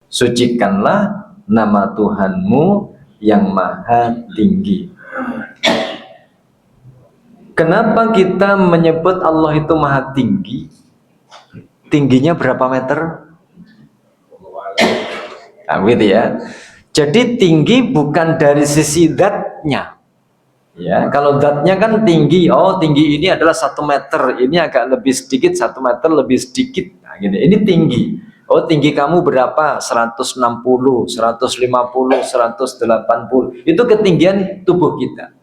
Sucikanlah nama Tuhanmu yang maha tinggi. Kenapa kita menyebut Allah itu maha tinggi? Tingginya berapa meter? Nah, gitu ya. Jadi tinggi bukan dari sisi zatnya. Ya, kalau zatnya kan tinggi, oh tinggi ini adalah 1 meter, ini agak lebih sedikit, 1 meter lebih sedikit. Nah, gini. Ini tinggi. Oh, tinggi kamu berapa? 160, 150, 180. Itu ketinggian tubuh kita.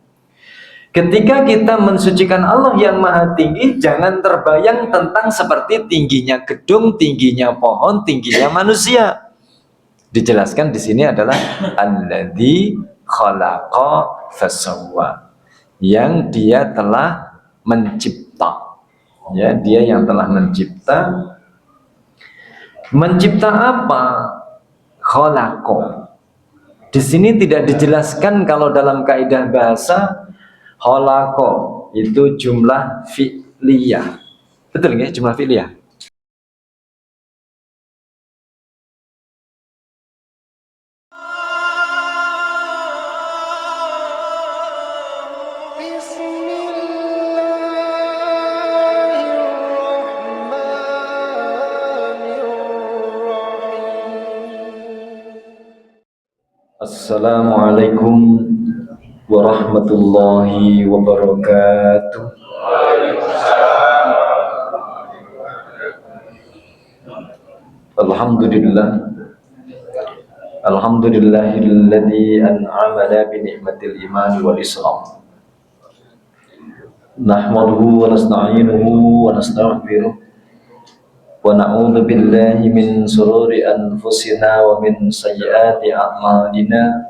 Ketika kita mensucikan Allah yang maha tinggi, jangan terbayang tentang seperti tingginya gedung, tingginya pohon, tingginya manusia. Dijelaskan di sini adalah alladzi khalaqa fasawwa, yang dia telah mencipta. Ya, dia yang telah mencipta. Mencipta apa? Khalaqa. Di sini tidak dijelaskan kalau dalam kaidah bahasa khalaqa itu jumlah fi'liyah. Betul nggak jumlah fi'liyah? Assalamualaikum warahmatullahi wabarakatuh. Alhamdulillah. Alhamdulillahilladzi an'amana bi ni'matil iman wal islam. Nahmaduhu wa nasta'inuhu wa nastaghfiruh. Wa na'udzu billahi min shururi anfusina wa min sayyiati a'malina.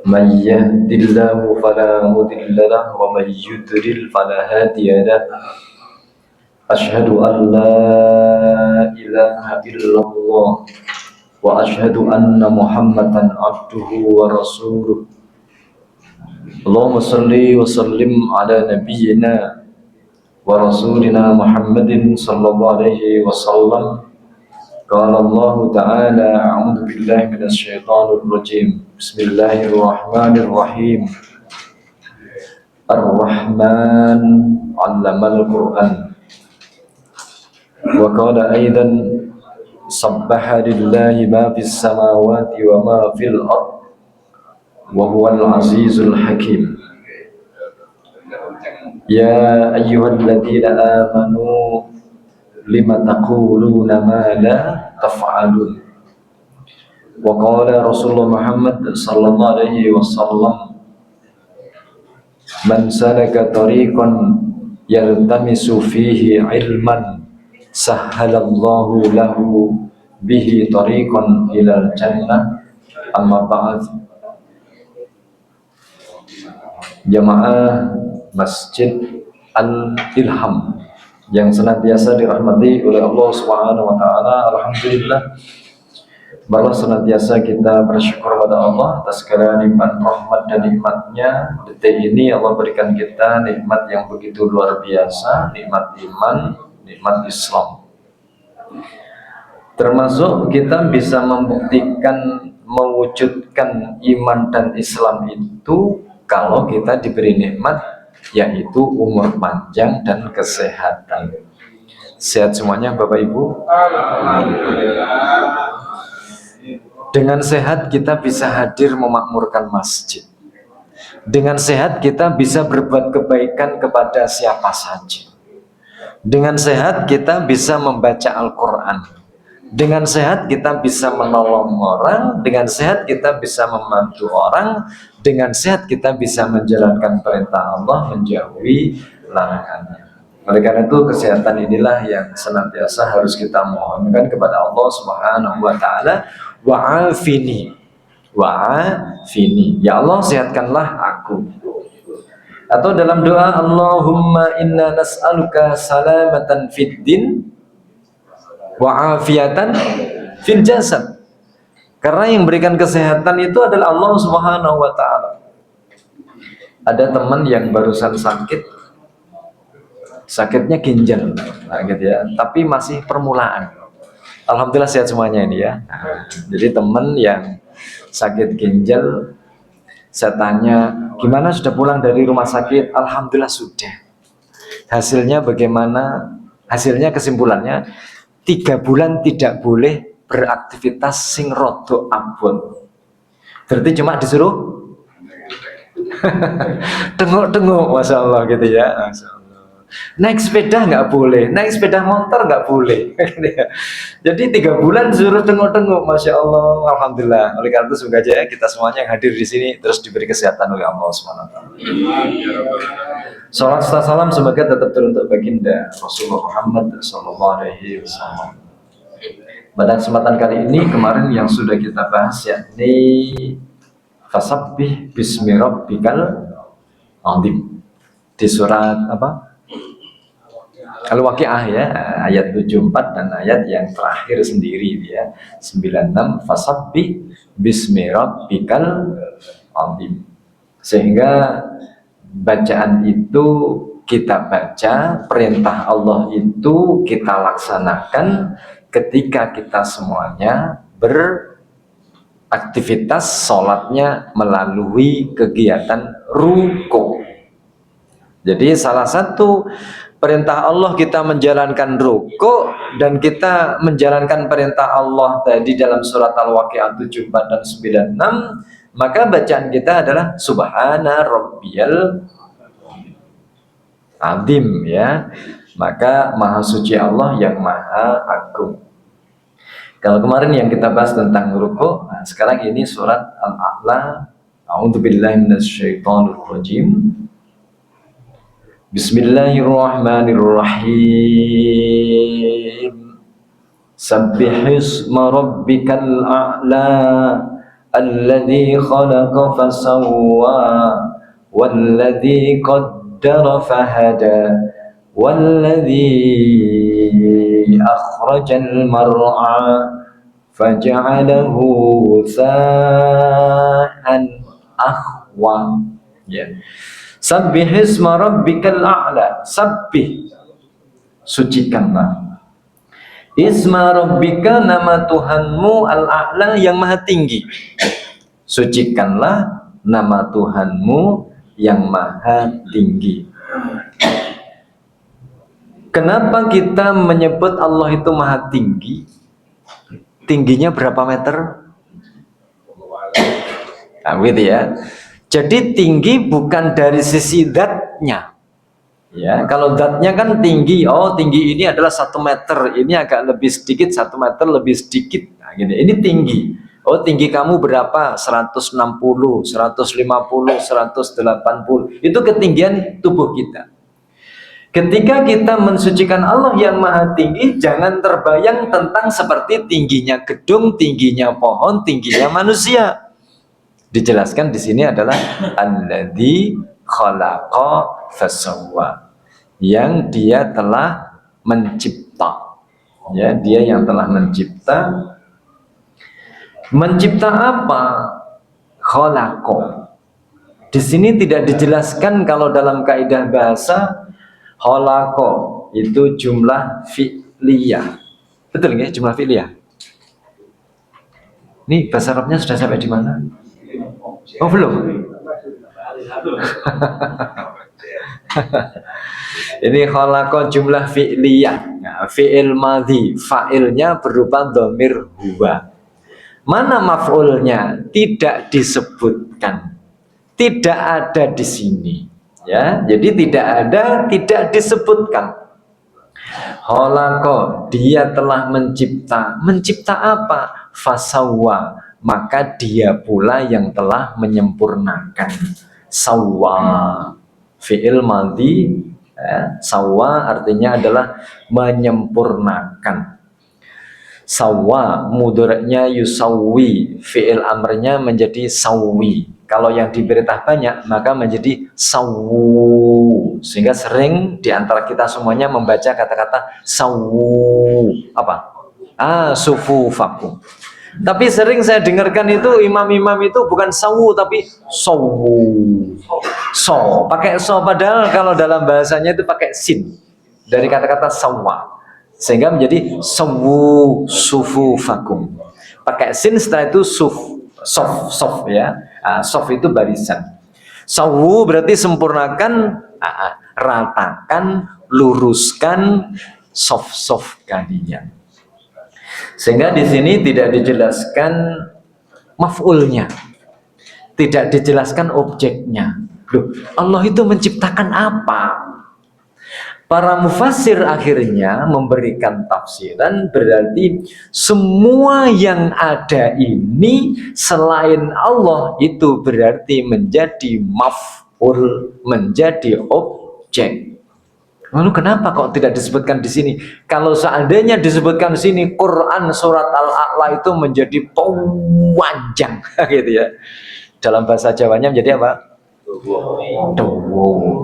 Man yahdihillahu fala mudilla lahu wa man yudlil fala hadiya lahu. Asyhadu an la ilaha illallah wa asyhadu anna Muhammadan abduhu wa rasuluh. Allahumma salli wa sallim ala nabiyyina wa rasulina Muhammadin sallallahu alaihi wasallam. Qala Allah ta'ala a'udzu billahi minasy syaithanir rajim. Bismillahirrahmanirrahim. Ar-Rahman 'allamal Qur'an. Wa qala aidan sabbaha lillahi ma fis samawati wa ma fil ardh wa huwal azizul hakim. Ya ayyuhalladzina amanu lima taquluna ma la taf'alun. Wa qala Rasulullah Muhammad sallallahu alaihi wasallam, man salaka tariqan yaltamisu fihi ilman sahhalallahu lahu bihi tariqan ilal jannah. Amma ba'd. Jamaah Masjid Al-Ilham yang senantiasa dirahmati oleh Allah Subhanahu wa taala, alhamdulillah, bahwa senantiasa kita bersyukur pada Allah atas segala nikmat, rahmat dan nikmatnya. Detik ini Allah berikan kita nikmat yang begitu luar biasa, nikmat iman, nikmat Islam. Termasuk kita bisa membuktikan, mewujudkan iman dan Islam itu kalau kita diberi nikmat, yaitu umur panjang dan kesehatan. Sehat semuanya Bapak Ibu? Dengan sehat kita bisa hadir memakmurkan masjid. Dengan sehat kita bisa berbuat kebaikan kepada siapa saja. Dengan sehat kita bisa membaca Al-Quran. Dengan sehat kita bisa menolong orang. Dengan sehat kita bisa membantu orang. Dengan sehat kita bisa menjalankan perintah Allah, menjauhi larangannya. Oleh karena itu kesehatan inilah yang senantiasa harus kita mohonkan kepada Allah Subhanahu wa taala. Wa'afini, wa'afini, ya Allah sehatkanlah aku. Atau dalam doa, Allahumma inna nas'aluka salamatan fid din wa'afiatan fil jasad. Karena yang berikan kesehatan itu adalah Allah Subhanahu wa taala. Ada teman yang barusan sakit, sakitnya ginjal, nah gitu ya, tapi masih permulaan. Alhamdulillah sehat semuanya ini ya. Nah, jadi teman yang sakit ginjal, saya tanya, gimana sudah pulang dari rumah sakit? Alhamdulillah sudah. Hasilnya bagaimana? Hasilnya kesimpulannya 3 bulan tidak boleh beraktivitas sing rodo abot. Berarti cuma disuruh tengok-tengok, masya Allah gitu ya. Masya Allah. Naik sepeda nggak boleh, naik sepeda motor nggak boleh. Jadi 3 bulan suruh tengok-tengok, masya Allah, alhamdulillah. Oleh karena itu semoga aja kita semuanya yang hadir di sini terus diberi kesehatan oleh Allah SWT. Salam serta salam semoga tetap teruntuk baginda Rasulullah Muhammad Sallallahu Alaihi Wasallam. Pada kesempatan kali ini kemarin yang sudah kita bahas yakni fasabbih bismi rabbikal azim di surat apa? Al-Waqiah ya, ayat 74 dan ayat yang terakhir sendiri ya, 96 fasabbih bismi rabbikal azim. Sehingga bacaan itu kita baca, perintah Allah itu kita laksanakan ketika kita semuanya beraktivitas sholatnya melalui kegiatan ruku. Jadi salah satu perintah Allah kita menjalankan ruku, dan kita menjalankan perintah Allah tadi dalam surat Al-Waqiah 74 dan 96, maka bacaan kita adalah Subhana Rabbiyal Azim ya. Maka Maha Suci Allah yang Maha Agung. Kalau kemarin yang kita bahas tentang ruku, nah sekarang ini surat Al-A'la. A'udzubillahi minasyaitonirrajim. Bismillahirrahmanirrahim. Sabbihisma rabbikal a'la alladzi khalaqa fasawwa walladzi qaddara fahada walladzi akhrajal mar'a faja'alahu sa'an ahwa. Ya. Sabbihisma rabbikal a'la. Sabbih, sucikanlah. Isma rabbika, nama Tuhanmu, al-a'la, yang maha tinggi. Sucikanlah nama Tuhanmu yang maha tinggi. Kenapa kita menyebut Allah itu maha tinggi? Tingginya berapa meter? Nah, gitu ya. Jadi tinggi bukan dari sisi zatnya. Ya, kalau zatnya kan tinggi, oh tinggi ini adalah 1 meter, ini agak lebih sedikit, 1 meter lebih sedikit. Nah, gini. Ini tinggi. Oh tinggi kamu berapa? 160, 150, 180. Itu ketinggian tubuh kita. Ketika kita mensucikan Allah yang maha tinggi, jangan terbayang tentang seperti tingginya gedung, tingginya pohon, tingginya manusia. Dijelaskan di sini adalah alladzi khalaqa fasawwa, yang dia telah mencipta. Ya, dia yang telah mencipta. Mencipta apa? Khalaqa. Di sini tidak dijelaskan kalau dalam kaidah bahasa khalaqa itu jumlah fi'liyah. Betul nggak jumlah fi'liyah? Ini bahasa Arabnya sudah sampai di mana? Oh belum. Ini khalaqa jumlah fi'liyah. Nah, fi'il madhi, fa'ilnya berupa dhamir huwa. Mana maf'ulnya? Tidak disebutkan. Tidak ada di sini. Ya, jadi tidak ada, tidak disebutkan. Khalaqa, dia telah mencipta. Mencipta apa? Fasawwa, maka dia pula yang telah menyempurnakan. Sawwa, fi'il madhi, ya, sawwa artinya adalah menyempurnakan. Sawwa mudhari'nya yusawwi, fi'il amrnya menjadi sawwi. Kalau yang diperintah banyak maka menjadi sawu. Sehingga sering diantara kita semuanya membaca kata-kata sawu. Apa? Sufufakum. Tapi sering saya dengarkan itu imam-imam itu bukan sawu tapi sawu. So, pakai so, padahal kalau dalam bahasanya itu pakai sin. Dari kata-kata sawwa. Sehingga menjadi sawu sufufakum. Pakai sin, setelah itu sof ya. Sof itu barisan. Sawu berarti sempurnakan, ratakan, luruskan sof kalian. Sehingga di sini tidak dijelaskan maf'ulnya, tidak dijelaskan objeknya. Loh, Allah itu menciptakan apa? Para mufassir akhirnya memberikan tafsiran, berarti semua yang ada ini selain Allah itu berarti menjadi maf'ul, menjadi objek. Lalu kenapa kok tidak disebutkan di sini? Kalau seandainya disebutkan di sini, Quran surat Al-A'la itu menjadi panjang gitu ya. Dalam bahasa Jawanya menjadi apa?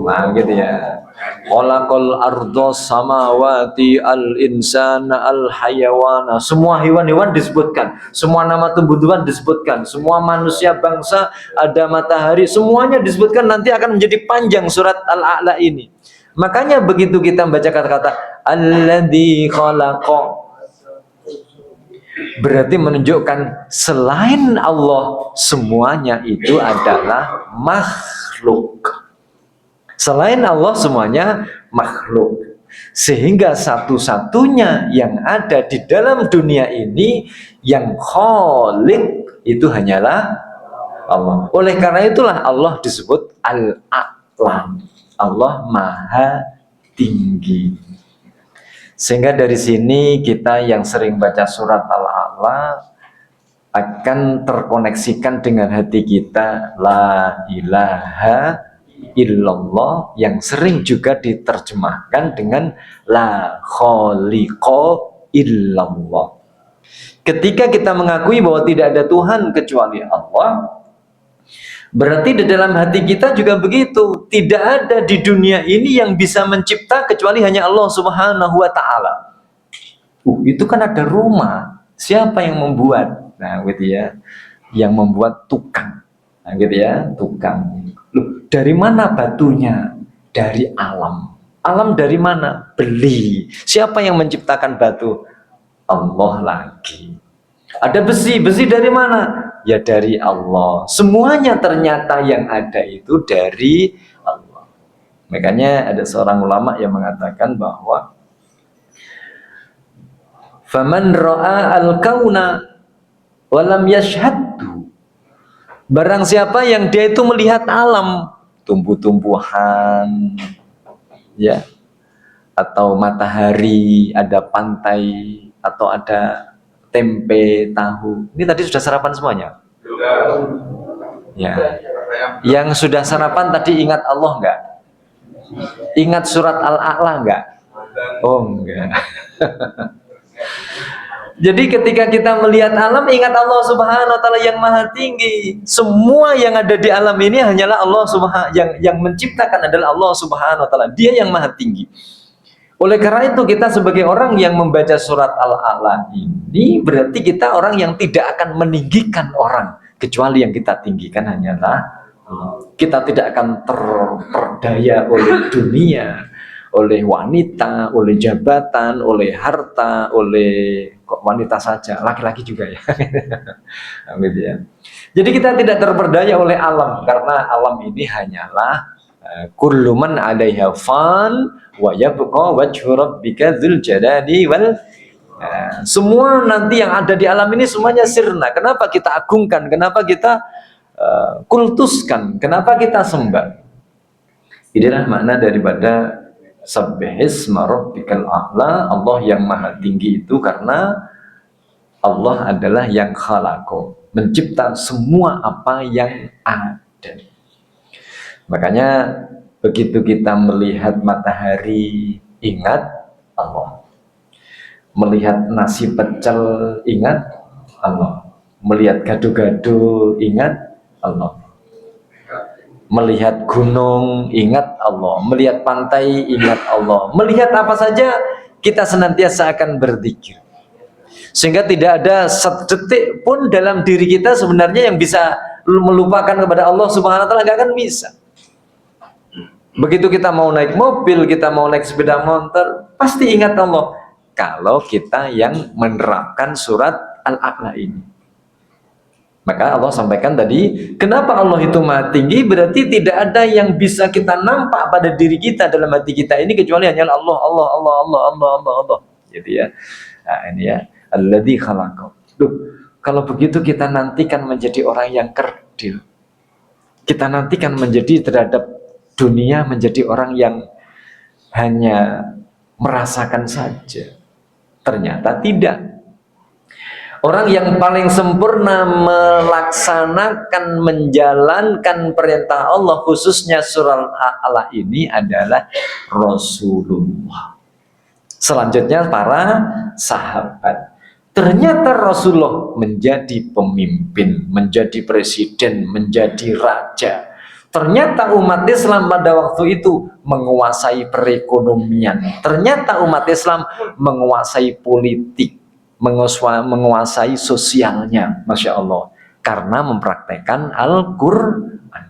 Nah, gitu ya. Khalaqal arda samawati al-insana al-hayawana. Semua hewan-hewan disebutkan, semua nama tumbuh-tumbuhan disebutkan, semua manusia, bangsa, ada matahari, semuanya disebutkan. Nanti akan menjadi panjang surat Al-A'la ini. Makanya begitu kita membaca kata-kata alladzi khalaqa, berarti menunjukkan selain Allah semuanya itu adalah makhluk. Selain Allah semuanya makhluk. Sehingga satu-satunya yang ada di dalam dunia ini yang khaliq itu hanyalah Allah. Oleh karena itulah Allah disebut Al-A'la. Allah Maha Tinggi. Sehingga dari sini kita yang sering baca surat Al-A'la akan terkoneksikan dengan hati kita, la ilaha illallah, yang sering juga diterjemahkan dengan la khaliqa illallah. Ketika kita mengakui bahwa tidak ada Tuhan kecuali Allah, berarti di dalam hati kita juga begitu. Tidak ada di dunia ini yang bisa mencipta kecuali hanya Allah Subhanahu wa ta'ala. Itu kan ada rumah. Siapa yang membuat? Nah, gitu ya. Yang membuat tukang. Nah, gitu ya, tukang. Loh, dari mana batunya? Dari alam. Alam dari mana? Beli. Siapa yang menciptakan batu? Allah lagi. Ada besi. Besi dari mana? Ya dari Allah. Semuanya ternyata yang ada itu dari Allah. Makanya ada seorang ulama yang mengatakan bahwa faman ra'a al-kauna walam yashhaddu, barang siapa yang dia itu melihat alam, tumbuh-tumbuhan ya, atau matahari, ada pantai, atau ada tempe, tahu. Ini tadi sudah sarapan semuanya? Ya. Yang sudah sarapan tadi ingat Allah enggak? Ingat surat Al-A'la enggak? Oh enggak. Jadi ketika kita melihat alam, ingat Allah Subhanahu wa ta'ala yang Maha Tinggi. Semua yang ada di alam ini hanyalah Allah Subhanahu yang menciptakan adalah Allah Subhanahu wa ta'ala. Dia yang Maha Tinggi. Oleh karena itu kita sebagai orang yang membaca surat Al-A'la ini berarti kita orang yang tidak akan meninggikan orang, kecuali yang kita tinggikan hanyalah kita tidak akan terperdaya oleh dunia, oleh wanita, oleh jabatan, oleh harta, oleh kok wanita saja, laki-laki juga ya. Gitu ya. Jadi kita tidak terperdaya oleh alam, karena alam ini hanyalah kullu man 'alaiha fan wa yabqa wajhu rabbika dzul jalali wal semua nanti yang ada di alam ini semuanya sirna. Kenapa kita agungkan? Kenapa kita kultuskan? Kenapa kita sembah? Inilah makna daripada Sabbihisma rabbikal a'la, Allah yang Maha Tinggi itu karena Allah adalah yang khalaqo, mencipta semua apa yang ada. Makanya begitu kita melihat matahari, ingat Allah. Melihat nasi pecel, ingat Allah. Melihat gado-gado, ingat Allah. Melihat gunung, ingat Allah. Melihat pantai, ingat Allah. Melihat apa saja, kita senantiasa akan berzikir. Sehingga tidak ada sedetik pun dalam diri kita sebenarnya yang bisa melupakan kepada Allah Subhanahu wa ta'ala, gak akan bisa. Begitu kita mau naik mobil, kita mau naik sepeda motor, pasti ingat Allah. kalau kita yang menerapkan surat Al-A'la ini. Maka Allah sampaikan tadi, kenapa Allah itu maha tinggi? Berarti tidak ada yang bisa kita nampak pada diri kita, dalam hati kita ini, kecuali hanya Allah, Allah, Allah, Allah, Allah, Allah, Allah. Gitu ya. Nah, ini ya. Alladzi khalaqakum. Duh, kalau begitu kita nantikan menjadi orang yang kerdil. Kita nantikan menjadi terhadap dunia menjadi orang yang hanya merasakan saja. Ternyata tidak. Orang yang paling sempurna melaksanakan, menjalankan perintah Allah, khususnya surah Al-A'la ini adalah Rasulullah. Selanjutnya para sahabat. Ternyata Rasulullah menjadi pemimpin, menjadi presiden, menjadi raja. Ternyata umat Islam pada waktu itu menguasai perekonomian. Ternyata umat Islam menguasai politik, menguasai sosialnya, Masya Allah, karena mempraktekkan Al-Quran.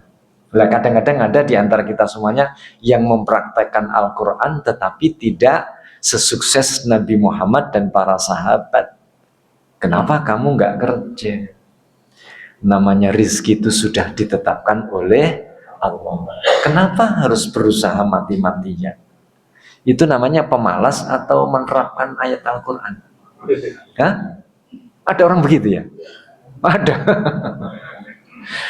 Kadang-kadang ada di antara kita semuanya yang mempraktekkan Al-Quran tetapi tidak sesukses Nabi Muhammad dan para sahabat. Kenapa kamu nggak kerja? Namanya rizki itu sudah ditetapkan oleh Allah. Kenapa harus berusaha mati-matinya? Itu namanya pemalas atau menerapkan ayat Al-Quran. Hah? Ada orang begitu ya? Ada.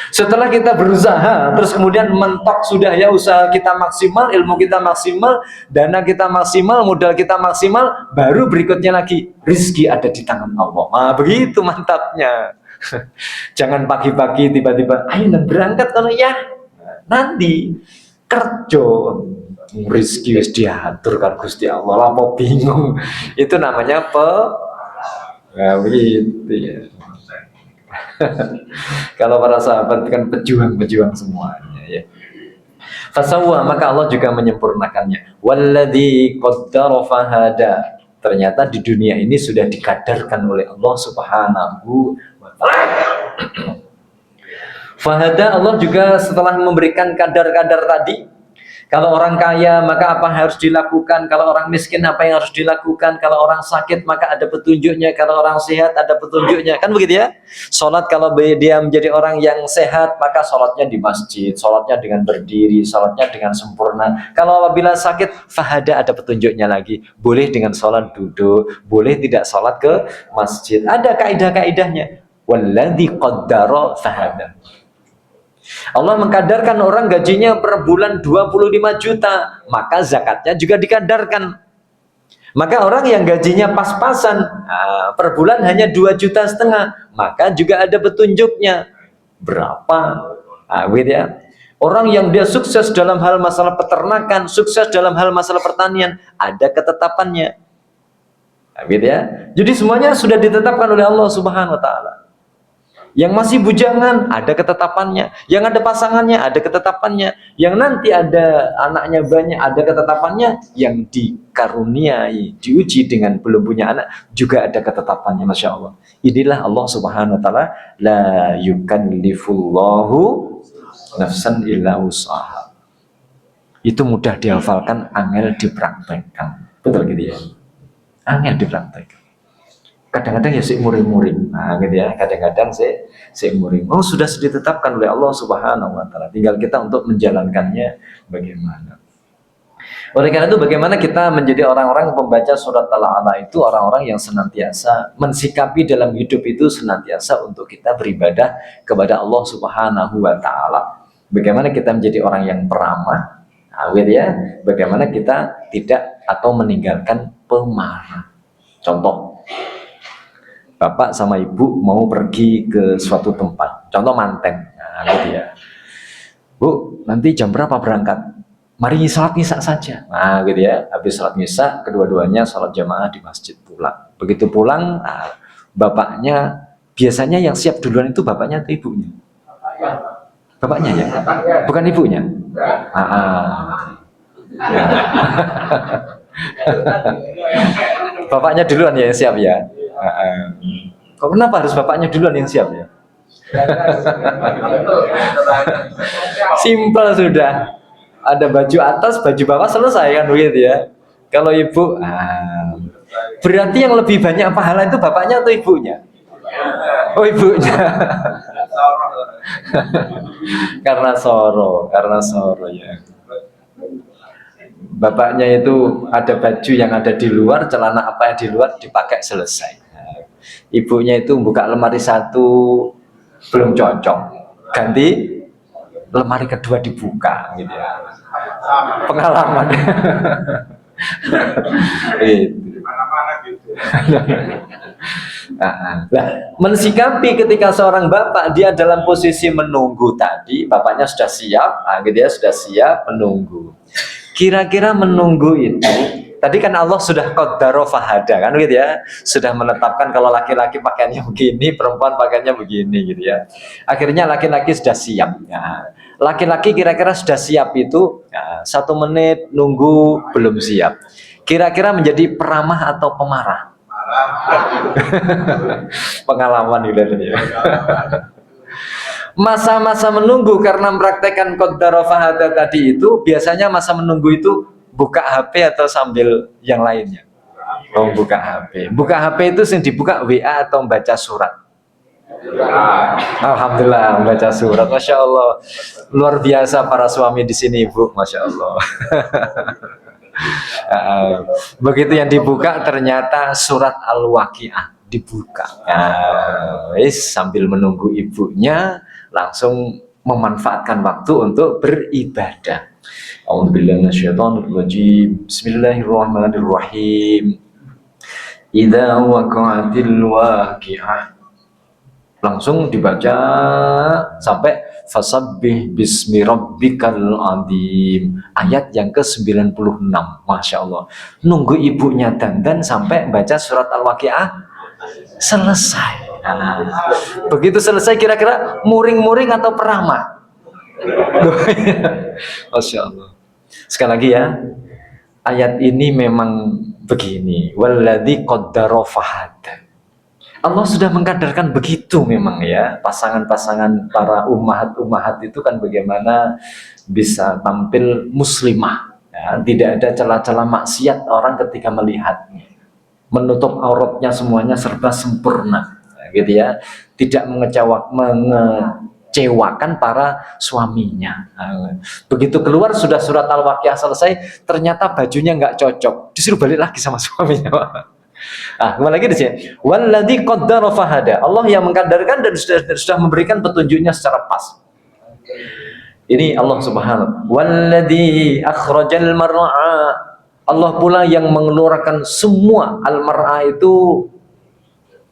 Setelah kita berusaha, terus kemudian mentok sudah ya, usaha kita maksimal, ilmu kita maksimal, dana kita maksimal, modal kita maksimal, baru berikutnya lagi, rizki ada di tangan Allah. Nah, begitu mantapnya. Jangan pagi-pagi tiba-tiba, ayo dan berangkat kalau ya, nanti kerja. Rizki wis diatur kan Gusti Allah, lah mau bingung. Itu namanya begitu ya. Kalau para sahabat kan pejuang-pejuang semuanya ya. Fasawwa, maka Allah juga menyempurnakannya. Walladzi qaddara fahada. Ternyata di dunia ini sudah dikadarkan oleh Allah Subhanahu wa taala. Fahada, Allah juga setelah memberikan kadar-kadar tadi. Kalau orang kaya maka apa yang harus dilakukan, kalau orang miskin apa yang harus dilakukan, kalau orang sakit maka ada petunjuknya, kalau orang sehat ada petunjuknya, kan begitu ya. Sholat, kalau dia menjadi orang yang sehat maka sholatnya di masjid, sholatnya dengan berdiri, sholatnya dengan sempurna. Kalau apabila sakit, fahada, ada petunjuknya lagi, boleh dengan sholat duduk, boleh tidak sholat ke masjid, ada kaidah-kaidahnya. Walladzi qaddara fahada. Allah mengkadarkan orang gajinya per bulan 25 juta, maka zakatnya juga dikadarkan. Maka orang yang gajinya pas-pasan, per bulan hanya 2,5 juta, maka juga ada petunjuknya. Berapa? Gitu ya. Orang yang dia sukses dalam hal masalah peternakan, sukses dalam hal masalah pertanian, ada ketetapannya. Gitu ya. Jadi semuanya sudah ditetapkan oleh Allah Subhanahu wa taala. Yang masih bujangan ada ketetapannya, yang ada pasangannya ada ketetapannya, yang nanti ada anaknya banyak ada ketetapannya, yang dikaruniai, diuji dengan belum punya anak juga ada ketetapannya. Masya Allah. Inilah Allah Subhanahu wa taala, la yukallifullahu nafsan illa wus'aha. Itu mudah dihafalkan, angel dipraktekkan. Betul gitu ya. Angel dipraktekkan. Kadang-kadang ya muring-muring, gitu ya. Kadang-kadang muring. Oh, sudah ditetapkan oleh Allah Subhanahu wa taala. Tinggal kita untuk menjalankannya bagaimana. Oleh karena itu, bagaimana kita menjadi orang-orang pembaca surat Al-A'la itu orang-orang yang senantiasa mensikapi dalam hidup itu senantiasa untuk kita beribadah kepada Allah Subhanahu wa taala. Bagaimana kita menjadi orang yang peramah, gitu ya. Bagaimana kita tidak atau meninggalkan pemarah. Contoh, bapak sama ibu mau pergi ke suatu tempat, contoh Manten, gitu ya. Bu, nanti jam berapa berangkat? Mari sholat Isya saja. Gitu ya. Habis sholat Isya, kedua-duanya sholat jamaah di masjid, pulang. Begitu pulang, bapaknya biasanya yang siap duluan itu bapaknya atau ibunya? Bapaknya ya, bukan ibunya. Ya. Bapaknya duluan ya yang siap ya. Kok kenapa harus bapaknya duluan yang siap ya? Simpel sudah. Ada baju atas, baju bawah, selesai kan begitu ya. Kalau ibu, Berarti yang lebih banyak pahala itu bapaknya atau ibunya? Oh, ibunya. Karena soro ya. Bapaknya itu ada baju yang ada di luar, celana apa yang di luar dipakai selesai. Nah, ibunya itu buka lemari satu belum cocok, ganti lemari kedua dibuka, gitu ya. Pengalaman. Gitu. Nah, mensikapi ketika seorang bapak dia dalam posisi menunggu tadi, bapaknya sudah siap, gitu ya, sudah siap menunggu. Kira-kira menunggu itu, tadi kan Allah sudah qaddaro fahada kan gitu ya, sudah menetapkan kalau laki-laki pakaiannya begini, perempuan pakaiannya begini gitu ya. Akhirnya laki-laki sudah siap. Nah, laki-laki kira-kira sudah siap itu, ya, 1 menit nunggu belum siap. Kira-kira menjadi peramah atau pemarah? Pengalaman gitu ya. Masa-masa menunggu karena mempraktekkan qaddara fahada tadi itu, biasanya masa menunggu itu buka HP atau sambil yang lainnya? Oh, buka HP. Buka HP itu yang dibuka WA atau membaca surat? Alhamdulillah, membaca surat. Masya Allah, luar biasa para suami di sini, Ibu. Masya Allah. Begitu yang dibuka ternyata surat Al-Waqiah dibuka. Sambil menunggu ibunya langsung memanfaatkan waktu untuk beribadah. A'udzubillahi minasyaitonirrajim. Bismillahirrahmanirrahim. Idza waqa'atil waqi'ah. Langsung dibaca sampai fasabbih bismi rabbikal adzim, ayat yang ke-96. Masya Allah, nunggu ibunya dandan sampai baca surat Al-Waqiah selesai. Nah, begitu selesai kira-kira muring-muring atau peramah? Masya Allah. Sekali lagi ya, ayat ini memang begini, walladzi qaddara fahada. Allah sudah mengkadarkan begitu memang ya. Pasangan-pasangan para ummahat itu kan bagaimana bisa tampil muslimah ya, tidak ada celah-celah maksiat orang ketika melihatnya, menutup auratnya semuanya serba sempurna gitu ya, tidak mengecewakan para suaminya. Nah, begitu keluar sudah surat Al-Waqiah selesai, ternyata bajunya nggak cocok, disuruh balik lagi sama suaminya. Kembali lagi di sini. Walladzi qaddara fahada. Allah yang mengkadarkan dan sudah memberikan petunjuknya secara pas. Ini Allah Subhanahu. Walladzi akhrajal mar'a. Allah pula yang mengeluarkan semua. Al-mar'a itu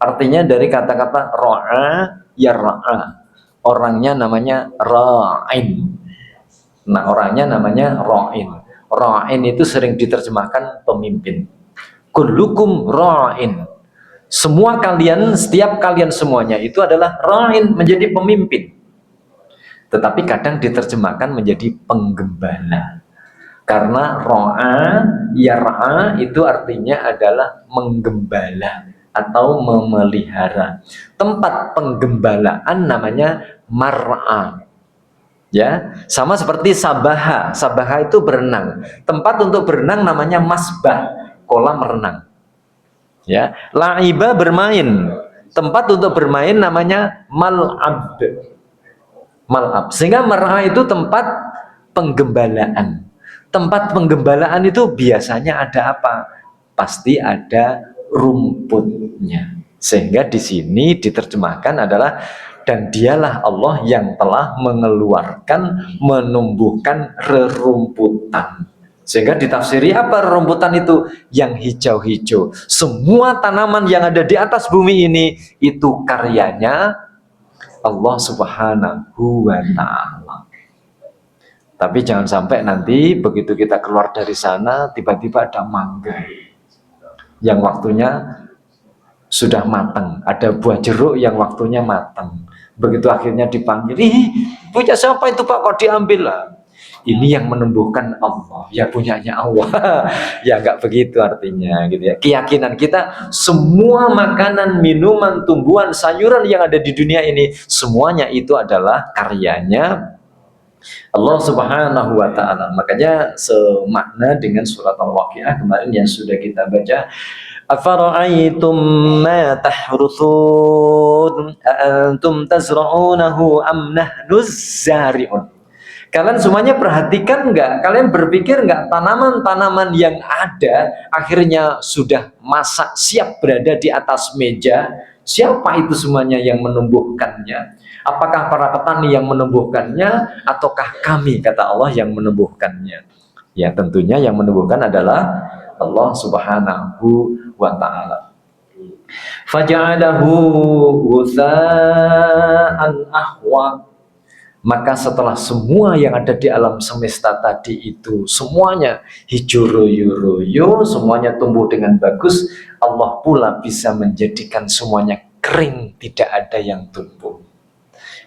artinya dari kata-kata ra'a yar'a. Orangnya namanya ra'in. Nah, orangnya namanya ra'in. Ra'in itu sering diterjemahkan pemimpin. Kullukum ra'in. Semua kalian, setiap kalian semuanya itu adalah ra'in, menjadi pemimpin. Tetapi kadang diterjemahkan menjadi penggembala. Karena ra'a, yar'a itu artinya adalah menggembala atau memelihara. Tempat penggembalaan namanya mar'a. Ya, sama seperti sabaha. Sabaha itu berenang. Tempat untuk berenang namanya masbah, kolam renang. Ya, la'iba bermain. Tempat untuk bermain namanya mal'ab. Mal'ab. Sehingga mar'a itu tempat penggembalaan. Tempat penggembalaan itu biasanya ada apa? Pasti ada rumputnya. Sehingga di sini diterjemahkan adalah dan dialah Allah yang telah mengeluarkan, menumbuhkan rerumputan. Sehingga ditafsiri apa rerumputan itu? Yang hijau-hijau. Semua tanaman yang ada di atas bumi ini itu karyanya Allah Subhanahu wa ta'ala. Tapi jangan sampai nanti begitu kita keluar dari sana tiba-tiba ada mangga yang waktunya sudah matang, ada buah jeruk yang waktunya matang. Begitu akhirnya dipanggil, ih punya siapa itu Pak, kok diambil lah? Ini yang menumbuhkan Allah, ya punyanya Allah. Ya nggak begitu artinya gitu ya. Keyakinan kita semua makanan, minuman, tumbuhan, sayuran yang ada di dunia ini semuanya itu adalah karyanya Allah Subhanahu wa ta'ala. Makanya semakna dengan surat Al-Waqiah kemarin yang sudah kita baca, Afara'aytum ma tahruthun antum tazra'unahu am nahnuz zari'un. Kalian semuanya perhatikan nggak? Kalian berpikir nggak tanaman-tanaman yang ada akhirnya sudah masak siap berada di atas meja? Siapa itu semuanya yang menumbuhkannya? Apakah para petani yang menumbuhkannya ataukah kami, kata Allah, yang menumbuhkannya? Ya, tentunya yang menumbuhkan adalah Allah Subhanahu wa taala. Faja'alahu ghutsa'an ahwa. Maka setelah semua yang ada di alam semesta tadi itu semuanya hijau royo-royo, semuanya tumbuh dengan bagus, Allah pula bisa menjadikan semuanya kering, tidak ada yang tumbuh.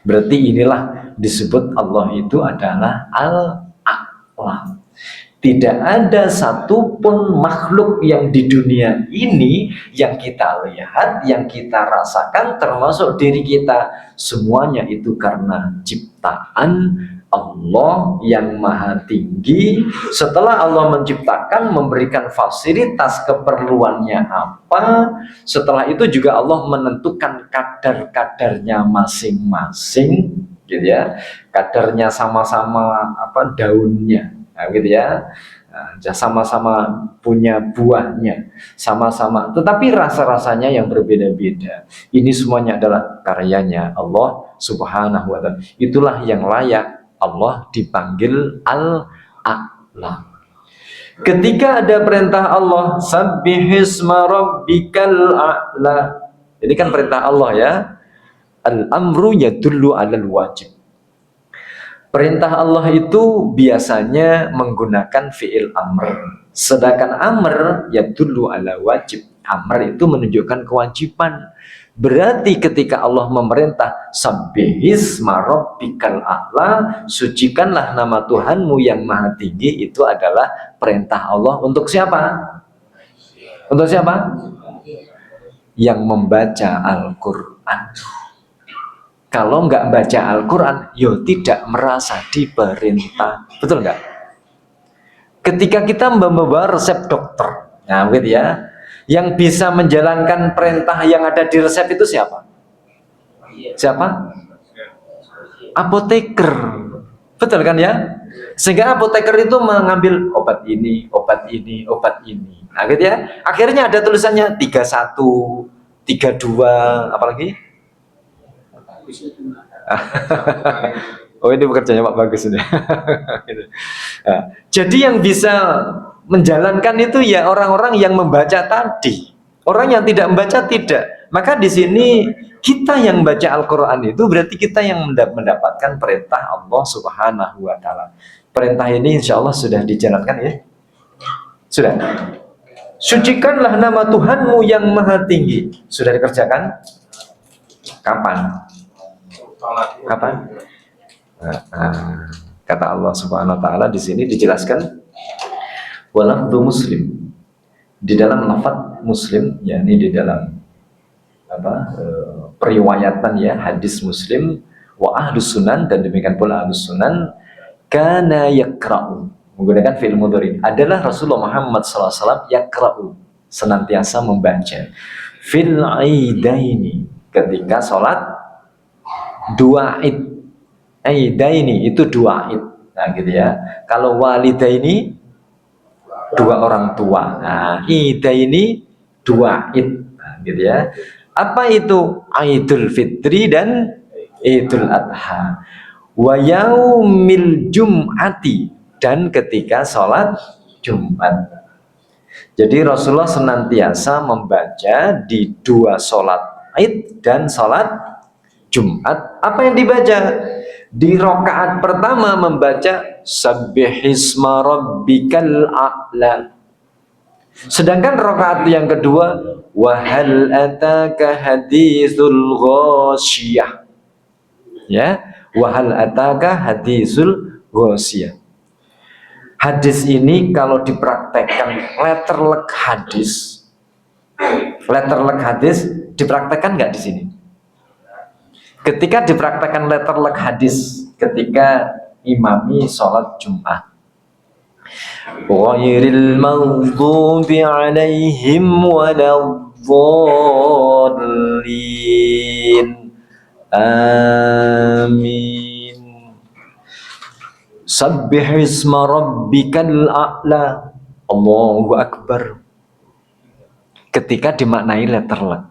Berarti inilah disebut Allah itu adalah Al-A'lam. Tidak ada satupun makhluk yang di dunia ini yang kita lihat, yang kita rasakan, termasuk diri kita, semuanya itu karena ciptaan Allah yang maha tinggi. Setelah Allah menciptakan, memberikan fasilitas keperluannya apa, setelah itu juga Allah menentukan kadar-kadarnya masing-masing, gitu ya. Kadarnya sama-sama apa daunnya. Nah, gitu ya. Nah, sama-sama punya buahnya, sama-sama, tetapi rasa-rasanya yang berbeda-beda. Ini semuanya adalah karyanya Allah Subhanahu wa ta'ala. Itulah yang layak Allah dipanggil Al-A'lam. Ketika ada perintah Allah, sabbihisma rabbikal a'la. Ini kan perintah Allah ya. Al-amru yadullu 'alal wajib. Perintah Allah itu biasanya menggunakan fi'il amr. Sedangkan amr yadullu ala wajib. Amr itu menunjukkan kewajiban. Berarti ketika Allah memerintah sabbihisma rabbikal a'la, sucikanlah nama Tuhanmu yang maha tinggi, itu adalah perintah Allah untuk siapa? Untuk siapa? Yang membaca Al-Quran. Kalau nggak baca Al-Quran, yo tidak merasa diperintah. Betul nggak? Ketika kita membawa resep dokter, nah gitu ya, yang bisa menjalankan perintah yang ada di resep itu siapa? Siapa? Apoteker. Betul kan ya? Sehingga apoteker itu mengambil obat ini, obat ini, obat ini. Nah gitu ya. Akhirnya ada tulisannya 31, 32, apalagi? Oh, ini pekerjaannya Pak Bagus ini. Nah, jadi yang bisa menjalankan itu ya orang-orang yang membaca tadi. Orang yang tidak membaca tidak. Maka di sini kita yang baca Al-Quran itu berarti kita yang mendapatkan perintah Allah Subhanahu wa ta'ala. Perintah ini insya Allah sudah dijalankan ya? Sudah. Sucikanlah nama Tuhanmu yang maha tinggi. Sudah dikerjakan? Kapan? Kapan? Kata Allah Subhanahu wa taala di sini dijelaskan walafdhu Muslim. Di dalam lafaz Muslim, yakni di dalam periwayatan ya hadis Muslim wa ahlus sunan, dan demikian pula ahlus sunan, kana yakra'u, menggunakan fi'il mudhari, adalah Rasulullah Muhammad SAW yakra'u, senantiasa membaca fil aidaini, ketika sholat dua id. Aidaini itu dua id. Nah gitu ya. Kalau walidaini dua orang tua. Nah, idaini dua id. Nah, gitu ya. Apa itu? Idul Fitri dan Idul Adha. Wa yaumil jum'ati, dan ketika sholat Jumat. Jadi Rasulullah senantiasa membaca di dua sholat id dan sholat Jumat. Apa yang dibaca? Di rakaat pertama membaca sabbihisma rabbikal a'la. Sedangkan rakaat yang kedua wa hal ataka haditsul ghasyiyah. Ya, wa hal ataka haditsul ghasyiyah. Hadis ini kalau dipraktekkan letterlek hadis. Letterlek hadis dipraktekkan nggak di sini? Ketika dipraktekkan letterlek hadis, ketika imami sholat Jumat, ghairil maghdubi 'alaihim waladdallin. Amin. Sabbih isma rabbikal a'la. Allahu akbar. Ketika dimaknai letter lam.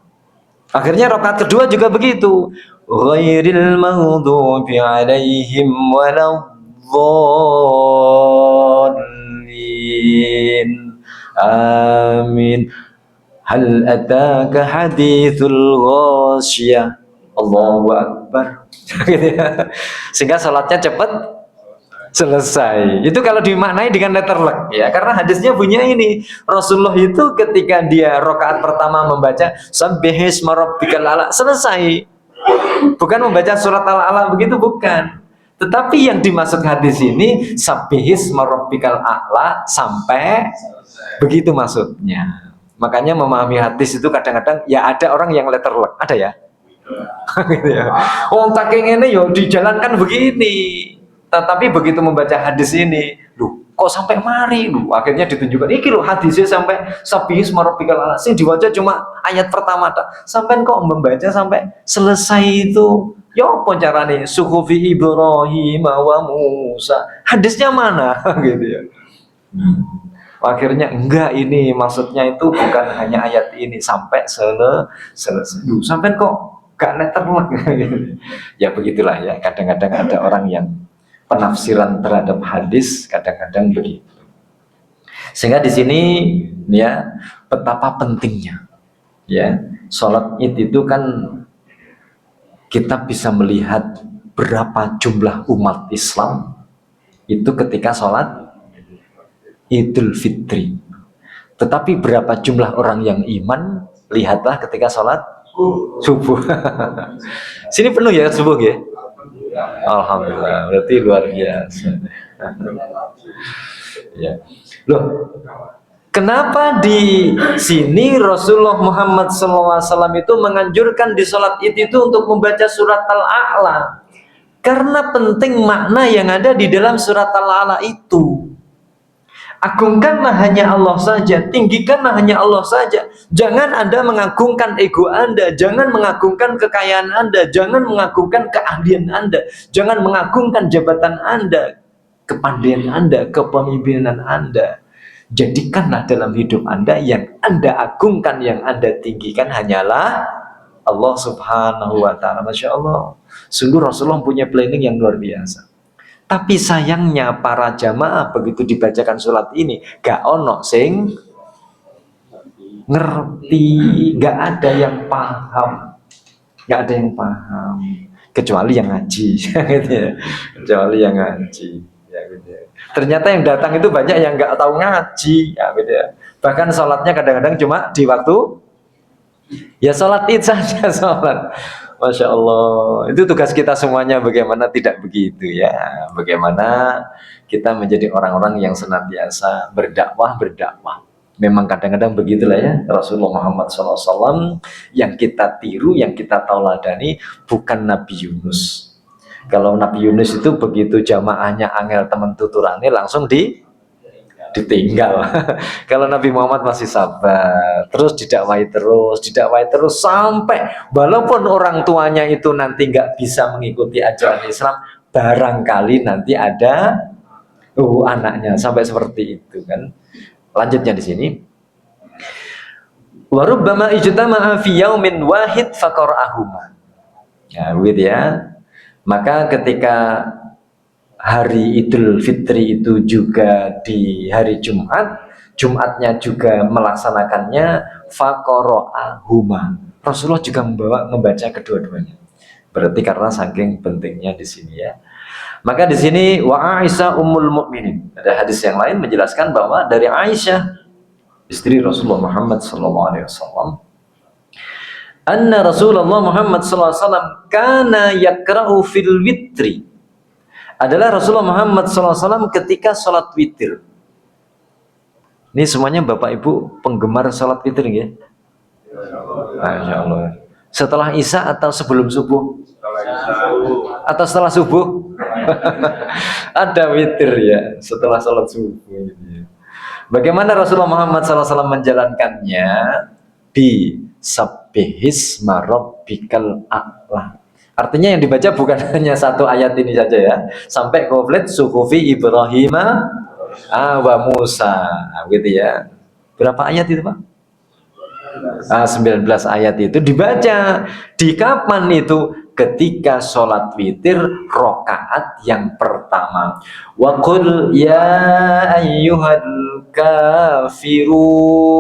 Akhirnya rakaat kedua juga begitu. Ghairil maghdubi 'alaihim waladdallin. Amin. Hal ataka hadithul ghasyiyah. Allahu akbar. Sehingga salatnya cepat selesai. Itu kalau dimaknai dengan letter lag ya, karena hadisnya punya ini. Rasulullah itu ketika dia rakaat pertama membaca Sabbihisma rabbikal a'la, selesai. Bukan membaca surat Al-A'la begitu, bukan. Tetapi yang dimaksud hadis ini Sabbihisma rabbikal a'la sampai begitu maksudnya. Makanya memahami hadis itu kadang-kadang ya ada orang yang letter lag, ada ya. Gitu ya. Oh, saking ini yo dijalankan begini. Tetapi begitu membaca hadis ini, loh, kok sampai mari, loh, akhirnya ditunjukkan, iki loh hadisnya sampai Sabbihisma rabbikal a'la, sing dibaca cuma ayat pertama tak. Sampai kok membaca sampai selesai itu. Ya apa carane? Suhufi Ibrahim wa Musa. Hadisnya mana? Gitu ya. Akhirnya enggak, ini maksudnya itu bukan hanya ayat ini sampai selesai. Loh, sampai kok gak letter lag. Ya begitulah ya, kadang-kadang ada orang yang penafsiran terhadap hadis kadang-kadang begitu. Sehingga di sini ya betapa pentingnya ya sholat Id itu kan kita bisa melihat berapa jumlah umat Islam itu ketika sholat Idul Fitri. Tetapi berapa jumlah orang yang iman, lihatlah ketika sholat subuh. Sini penuh ya subuh ya. Alhamdulillah, berarti luar biasa. Ya. Loh, kenapa di sini Rasulullah Muhammad SAW itu menganjurkan di sholat Id itu untuk membaca surat Al-A'la? Karena penting makna yang ada di dalam surat Al-A'la itu. Agungkanlah hanya Allah saja, tinggikanlah hanya Allah saja. Jangan Anda mengagungkan ego Anda, jangan mengagungkan kekayaan Anda, jangan mengagungkan keahlian Anda, jangan mengagungkan jabatan Anda, kepandaian Anda, kepemimpinan Anda. Jadikanlah dalam hidup Anda yang Anda agungkan, yang Anda tinggikan hanyalah Allah Subhanahu wa ta'ala. Masya Allah, sungguh Rasulullah punya planning yang luar biasa. Tapi sayangnya para jamaah begitu dibacakan surat ini gak ono sing ngerti, gak ada yang paham, gak ada yang paham kecuali yang ngaji, gitu ya. Kecuali yang ngaji, ya, gitu ya. Ternyata yang datang itu banyak yang gak tahu ngaji, ya, gitu ya. Bahkan sholatnya kadang-kadang cuma di waktu ya sholat Id saja sholat. Masya Allah, itu tugas kita semuanya, bagaimana tidak begitu ya. Bagaimana kita menjadi orang-orang yang senantiasa berdakwah. Memang kadang-kadang begitulah ya, Rasulullah Muhammad SAW yang kita tiru, yang kita tauladani bukan Nabi Yunus. Kalau Nabi Yunus itu begitu jamaahnya angel temen tuturane langsung ditinggal. Kalau Nabi Muhammad masih sabar, terus didakwai terus sampai walaupun orang tuanya itu nanti nggak bisa mengikuti ajaran Islam, barangkali nanti ada anaknya, sampai seperti itu kan. Lanjutnya di sini, wa rubbama ijtama'a fi yaumin wahid faqara'ahuma. Ya, begitu ya. Maka ketika hari Idul Fitri itu juga di hari Jumat, Jumatnya juga melaksanakannya, faqara'ahuma. Rasulullah juga membaca kedua-duanya. Berarti karena saking pentingnya di sini ya. Maka di sini wa Aisyah ummul mukminin. Ada hadis yang lain menjelaskan bahwa dari Aisyah istri Rasulullah Muhammad SAW, anna Rasulullah Muhammad SAW kana yakra'u fil witri. Adalah Rasulullah Muhammad SAW ketika sholat witir. Ini semuanya Bapak Ibu penggemar sholat witir ya? Masya Allah. Setelah Isya atau sebelum subuh? Atau setelah subuh? Ada witir ya, setelah sholat subuh. Bagaimana Rasulullah Muhammad SAW menjalankannya? Bi sabbihisma rabbikal a'la. Artinya yang dibaca bukan hanya satu ayat ini saja ya, sampai komplit suhufi Ibrahim wa Musa, gitu ya. Berapa ayat itu Pak? 19 ayat itu dibaca. Di kapan itu? Ketika sholat witir rokaat yang pertama. Wa qul ya ayyuhal kafirun,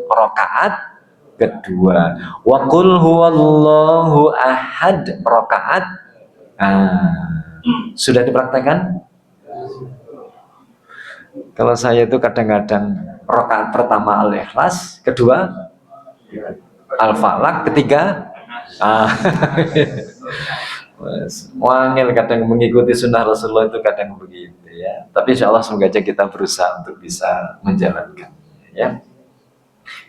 rokaat kedua. Wa qul huwallahu ahad, rokaat sudah dipraktekkan? Kalau saya itu kadang-kadang rokaat pertama Al-Ikhlas, kedua Al-Falaq, ketiga wangil kadang mengikuti sunnah Rasulullah itu kadang begitu ya. Tapi insya Allah semoga aja kita berusaha untuk bisa menjalankan ya.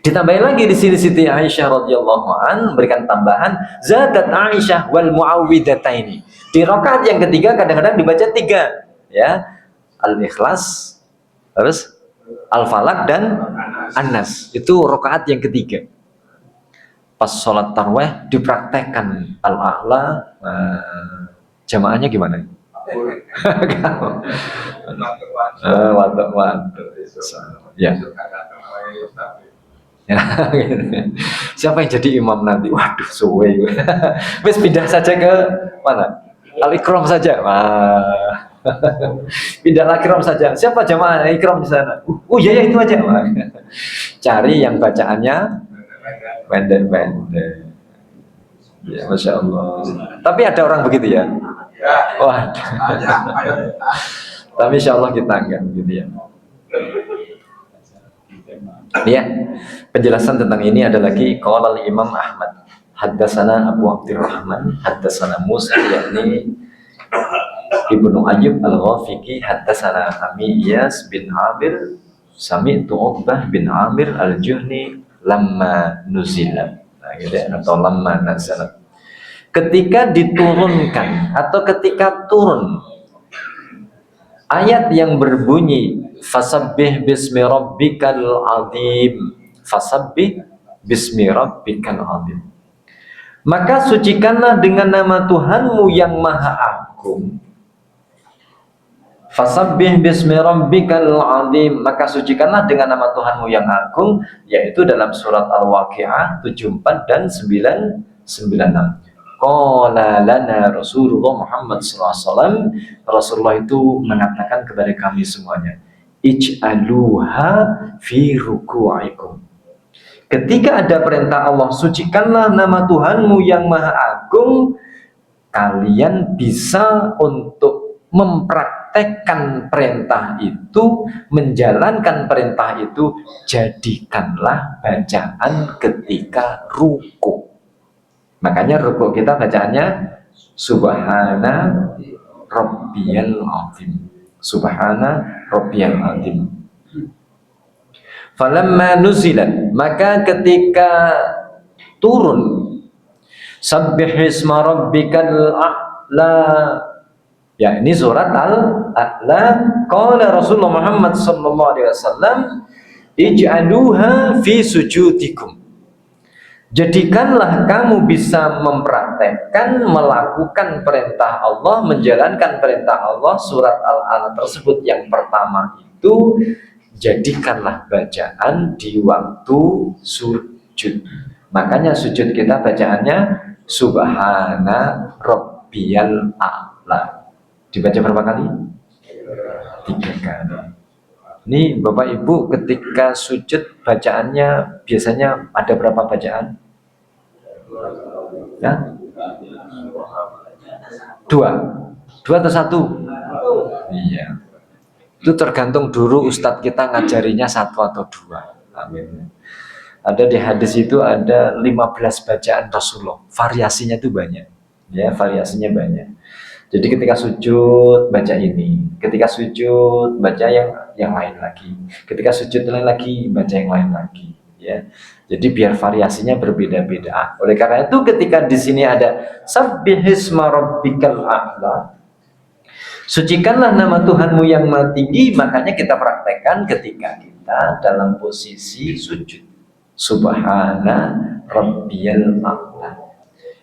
Ditambahin lagi di sini Siti Aisyah radhiyallahu an memberikan tambahan zakat Aisyah wal muawwidataini. Di rakaat yang ketiga kadang-kadang dibaca 3 ya. Al-Ikhlas, terus Al-Falaq dan An-Nas. Itu rakaat yang ketiga. Pas sholat tarawih dipraktekkan Al-A'la. Jamaahnya gimana? Waduh. Ya. Ya, gitu. Siapa yang jadi imam nanti? Waduh, suwe. Wes pindah saja ke mana? Al-Ikram saja. Pindah Al-Ikram saja. Siapa jamaah Al-Ikram di sana? Ya itu aja. Cari yang bacaannya pendek-pendek. Ya, Masya Allah. Tapi ada orang begitu ya? Wah. Tapi insya Allah kita enggak begitu ya. Ya, penjelasan tentang ini ada lagi. Qala Imam Ahmad, haddatsana Abu Abdurrahman, haddatsana Musa yakni Ibnu Ayyub Al-Ghafiqi, haddatsana Ami Iyas bin Amir, sami'tu Uqbah bin Amir Al-Juhni lamma nuzilat. Nah, gitu ya, atau lamma nazalat. Ketika diturunkan atau ketika turun ayat yang berbunyi fasabbih bismi rabbikal azim, fasabbih bismi rabbikal azim, maka sucikanlah dengan nama Tuhanmu yang maha agung. Fasabbih bismi rabbikal azim, maka sucikanlah dengan nama Tuhanmu yang agung, yaitu dalam surat Al-Waqi'ah 74 dan 96. Qala lana Rasulullah Muhammad SAW, Rasulullah itu mengatakan kepada kami semuanya, ij'aluha fi ruku'ikum. Ketika ada perintah Allah, sucikanlah nama Tuhanmu yang maha agung, kalian bisa untuk mempraktekkan perintah itu, menjalankan perintah itu, jadikanlah bacaan ketika ruku. Makanya ruku kita bacaannya Subhana Rabbiyal Azim, Subhana Rabbiyal Azim. Falamma nuzilat, maka ketika turun Sabbihisma Rabbikal A'la, ya ini surat Al-A'la, qala Rasulullah Muhammad sallallahu alaihi wasallam, ij'aluha fi sujudikum. Jadikanlah kamu bisa mempraktekkan, melakukan perintah Allah, menjalankan perintah Allah. Surat Al-A'la tersebut yang pertama itu, jadikanlah bacaan di waktu sujud. Makanya sujud kita bacaannya Subhana Rabbiyal A'la. Dibaca berapa kali? 3 kali. Ini Bapak Ibu ketika sujud bacaannya biasanya ada berapa bacaan? Ya? 2 atau 1? Iya. Itu tergantung dulu Ustadz kita ngajarinya 1 atau 2. Amin. Ada di hadis itu ada 15 bacaan Rasulullah. Variasinya itu banyak. Ya, variasinya banyak. Jadi ketika sujud baca ini, ketika sujud baca yang lain lagi, ketika sujud lain lagi baca yang lain lagi, ya. Jadi biar variasinya berbeda-beda. Oleh karena itu ketika di sini ada Sabbihisma Rabbikal A'la, Sucikanlah nama Tuhanmu yang maha tinggi. Makanya kita praktekkan ketika kita dalam posisi sujud. Subhana rabbiyal a'la.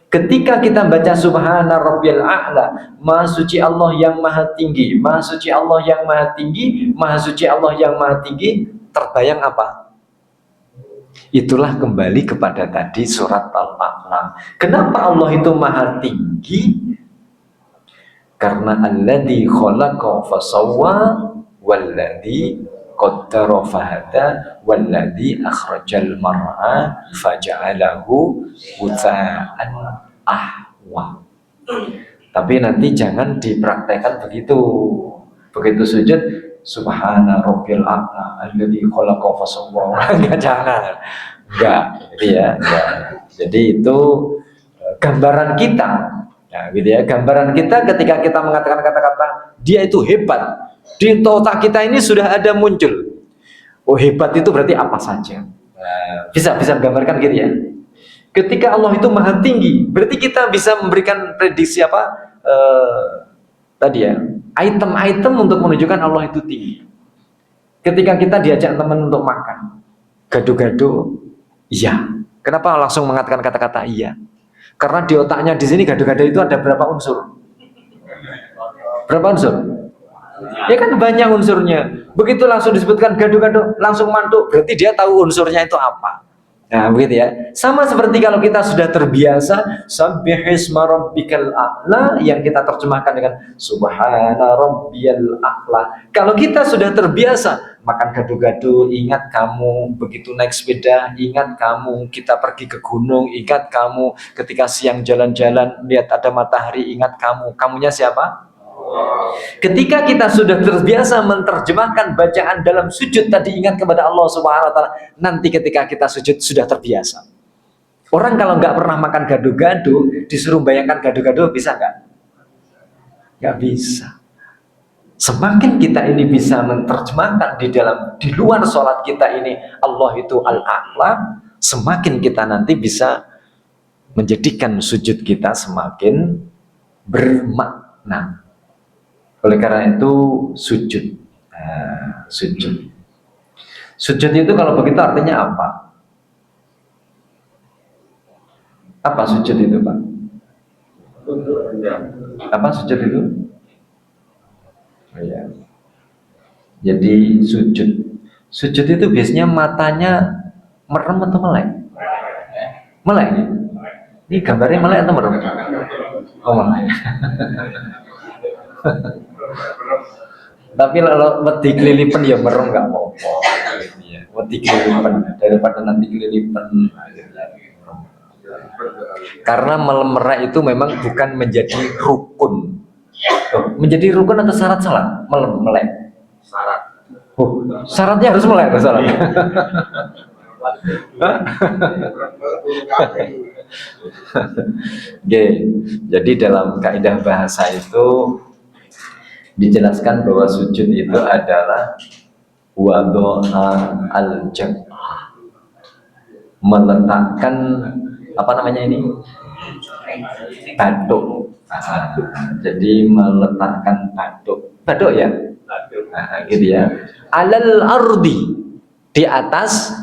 Ketika kita baca Subhana rabbiyal a'la, maha suci Allah yang maha tinggi, maha suci Allah yang maha tinggi, maha suci Allah yang maha tinggi, terbayang apa? Itulah kembali kepada tadi surat Al-A'la. Kenapa Allah itu maha tinggi? Karena alladzi khalaqa fasawwa walladzi qaddara fahada walladzi akhrajal mar'a faja'alahu ghutsa'an ahwa. Tapi nanti jangan dipraktekkan begitu. Begitu sujud subhana rabbil a'la alladzi khalaqa fasawwa. Enggak, jangan. Enggak, gitu ya. Enggak. Jadi itu gambaran kita. Ya, gitu ya. Gambaran kita ketika kita mengatakan kata-kata dia itu hebat. Di otak kita ini sudah ada muncul. Oh, hebat itu berarti apa saja. Nah, bisa gambarkan gitu ya. Ketika Allah itu maha tinggi, berarti kita bisa memberikan prediksi apa? Tadi ya, item-item untuk menunjukkan Allah itu tinggi. Ketika kita diajak teman untuk makan, gado-gado, iya. Kenapa langsung mengatakan kata-kata iya? Karena di otaknya di sini gado-gado itu ada berapa unsur? Berapa unsur? Ya kan banyak unsurnya. Begitu langsung disebutkan gado-gado, langsung mantuk, berarti dia tahu unsurnya itu apa. Nah, begitu ya. Sama seperti kalau kita sudah terbiasa sabbihisma rabbikal a'la yang kita terjemahkan dengan subhana rabbiyal a'la. Kalau kita sudah terbiasa makan gado-gado, ingat kamu begitu naik sepeda, ingat kamu kita pergi ke gunung, ingat kamu ketika siang jalan-jalan lihat ada matahari, ingat kamu. Kamunya siapa? Ketika kita sudah terbiasa menerjemahkan bacaan dalam sujud tadi, ingat kepada Allah Subhanahu wa taala, nanti ketika kita sujud sudah terbiasa. Orang kalau nggak pernah makan gado-gado disuruh bayangkan gado-gado, bisa nggak? Nggak bisa. Semakin kita ini bisa menerjemahkan di luar sholat kita ini Allah itu Al-A'la, semakin kita nanti bisa menjadikan sujud kita semakin bermakna. Oleh karena itu sujud. Nah, sujud. Sujud itu kalau begitu artinya apa? Apa sujud itu, Pak? Apa sujud itu? Oh, ya. Jadi sujud. Sujud itu biasanya matanya merem atau melek? Melek. Ini gambarnya melek atau merem? Oh, melek. Tapi kalau wedi kelilipan ya merem nggak apa-apa. Wedi kelilipan daripada nanti kelilipan. Karena memerah itu memang bukan menjadi rukun. Menjadi rukun atau syarat salat? Melek. Syarat. Oh, syaratnya harus melek syarat. Oke, jadi dalam kaidah bahasa itu dijelaskan bahwa sujud itu adalah wadha'a al-jabhah, meletakkan apa namanya ini? Batuk. Jadi meletakkan batuk ya? Nah, gitu ya. Alal ardi, di atas.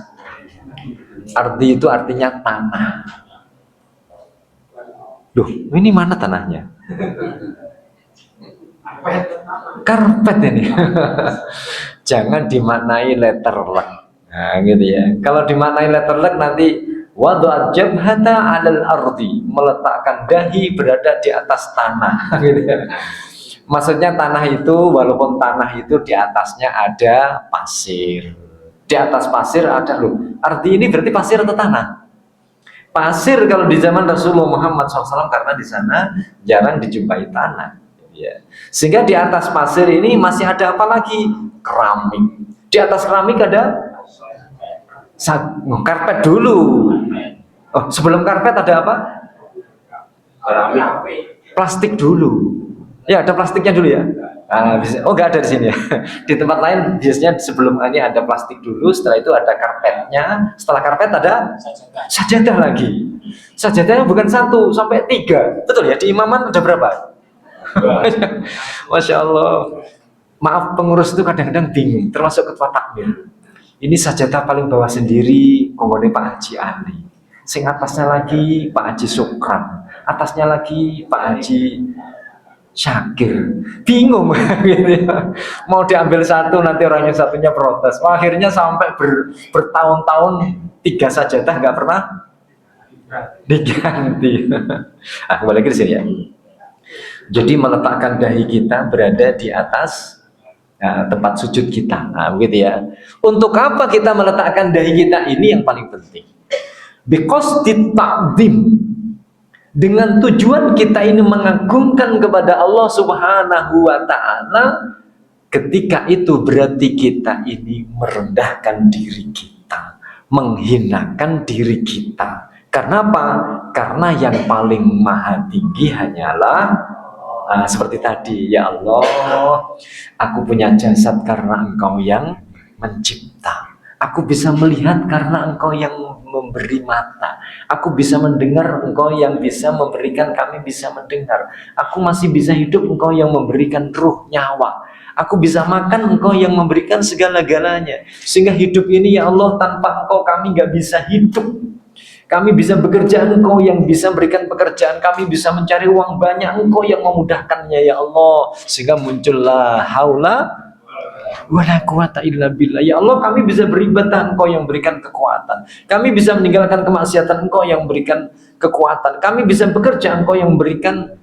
Ardi itu artinya tanah. Duh, ini mana tanahnya? Karpet ini. Jangan dimaknai letterlek. Nah, gitu ya. Kalau dimaknai letterlek nanti wada'at jabhata 'alal ardi, meletakkan dahi berada di atas tanah, gitu ya. Maksudnya tanah itu walaupun tanah itu di atasnya ada pasir. Di atas pasir ada loh. Arti ini berarti pasir atau tanah? Pasir kalau di zaman Rasulullah Muhammad SAW, karena di sana jarang dijumpai tanah. Ya. Sehingga di atas pasir ini masih ada apa lagi? Keramik. Di atas keramik ada karpet dulu. Oh, sebelum karpet ada apa? Keramik. Plastik dulu. Ya, ada plastiknya dulu ya. Oh, nggak ada di sini ya. Di tempat lain biasanya sebelum ini ada plastik dulu, setelah itu ada karpetnya, setelah karpet ada sajadah lagi. Sajadahnya bukan 1 sampai 3, betul ya? Di imaman ada berapa? Masya Allah. Maaf, pengurus itu kadang-kadang bingung, termasuk ketua takmir. Ini sajadah paling bawah sendiri, kongone Pak Haji Ali. Sing atasnya lagi Pak Haji Sukran, atasnya lagi Pak Haji Syakir. Bingung gitu ya. Mau diambil satu, nanti orangnya satunya protes. Akhirnya sampai bertahun-tahun 3 sajadah nggak pernah diganti. Nah, kembali lagi di sini ya. Jadi meletakkan dahi kita berada di atas tempat sujud kita, begitu ya. Untuk apa kita meletakkan dahi kita? Ini yang paling penting. Because dita'zim, dengan tujuan kita ini mengagungkan kepada Allah Subhanahu wa Ta'ala. Ketika itu berarti kita ini merendahkan diri kita, menghinakan diri kita. Karena apa? Karena yang paling maha tinggi hanyalah seperti tadi, ya Allah, aku punya jasad karena Engkau yang mencipta. Aku bisa melihat karena Engkau yang memberi mata. Aku bisa mendengar, Engkau yang bisa memberikan kami bisa mendengar. Aku masih bisa hidup, Engkau yang memberikan ruh, nyawa. Aku bisa makan, Engkau yang memberikan segala-galanya. Sehingga hidup ini, ya Allah, tanpa Engkau kami gak bisa hidup. Kami bisa bekerja, Engkau yang bisa berikan pekerjaan. Kami bisa mencari uang banyak, Engkau yang memudahkannya, ya Allah. Sehingga muncullah haula wala quwata illa billah. Ya Allah, kami bisa beribadah, Engkau yang berikan kekuatan. Kami bisa meninggalkan kemaksiatan, Engkau yang berikan kekuatan. Kami bisa bekerja, Engkau yang berikan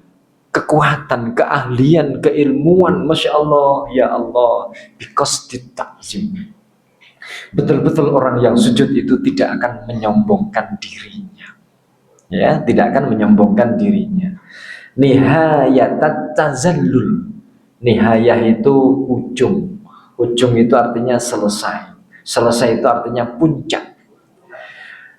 kekuatan, keahlian, keilmuan. Masya Allah, ya Allah. Because ditazim. Betul-betul orang yang sujud itu tidak akan menyombongkan dirinya, ya, tidak akan menyombongkan dirinya. Nihayatat tazallul. Nihayah itu ujung. Ujung itu artinya selesai. Selesai itu artinya puncak.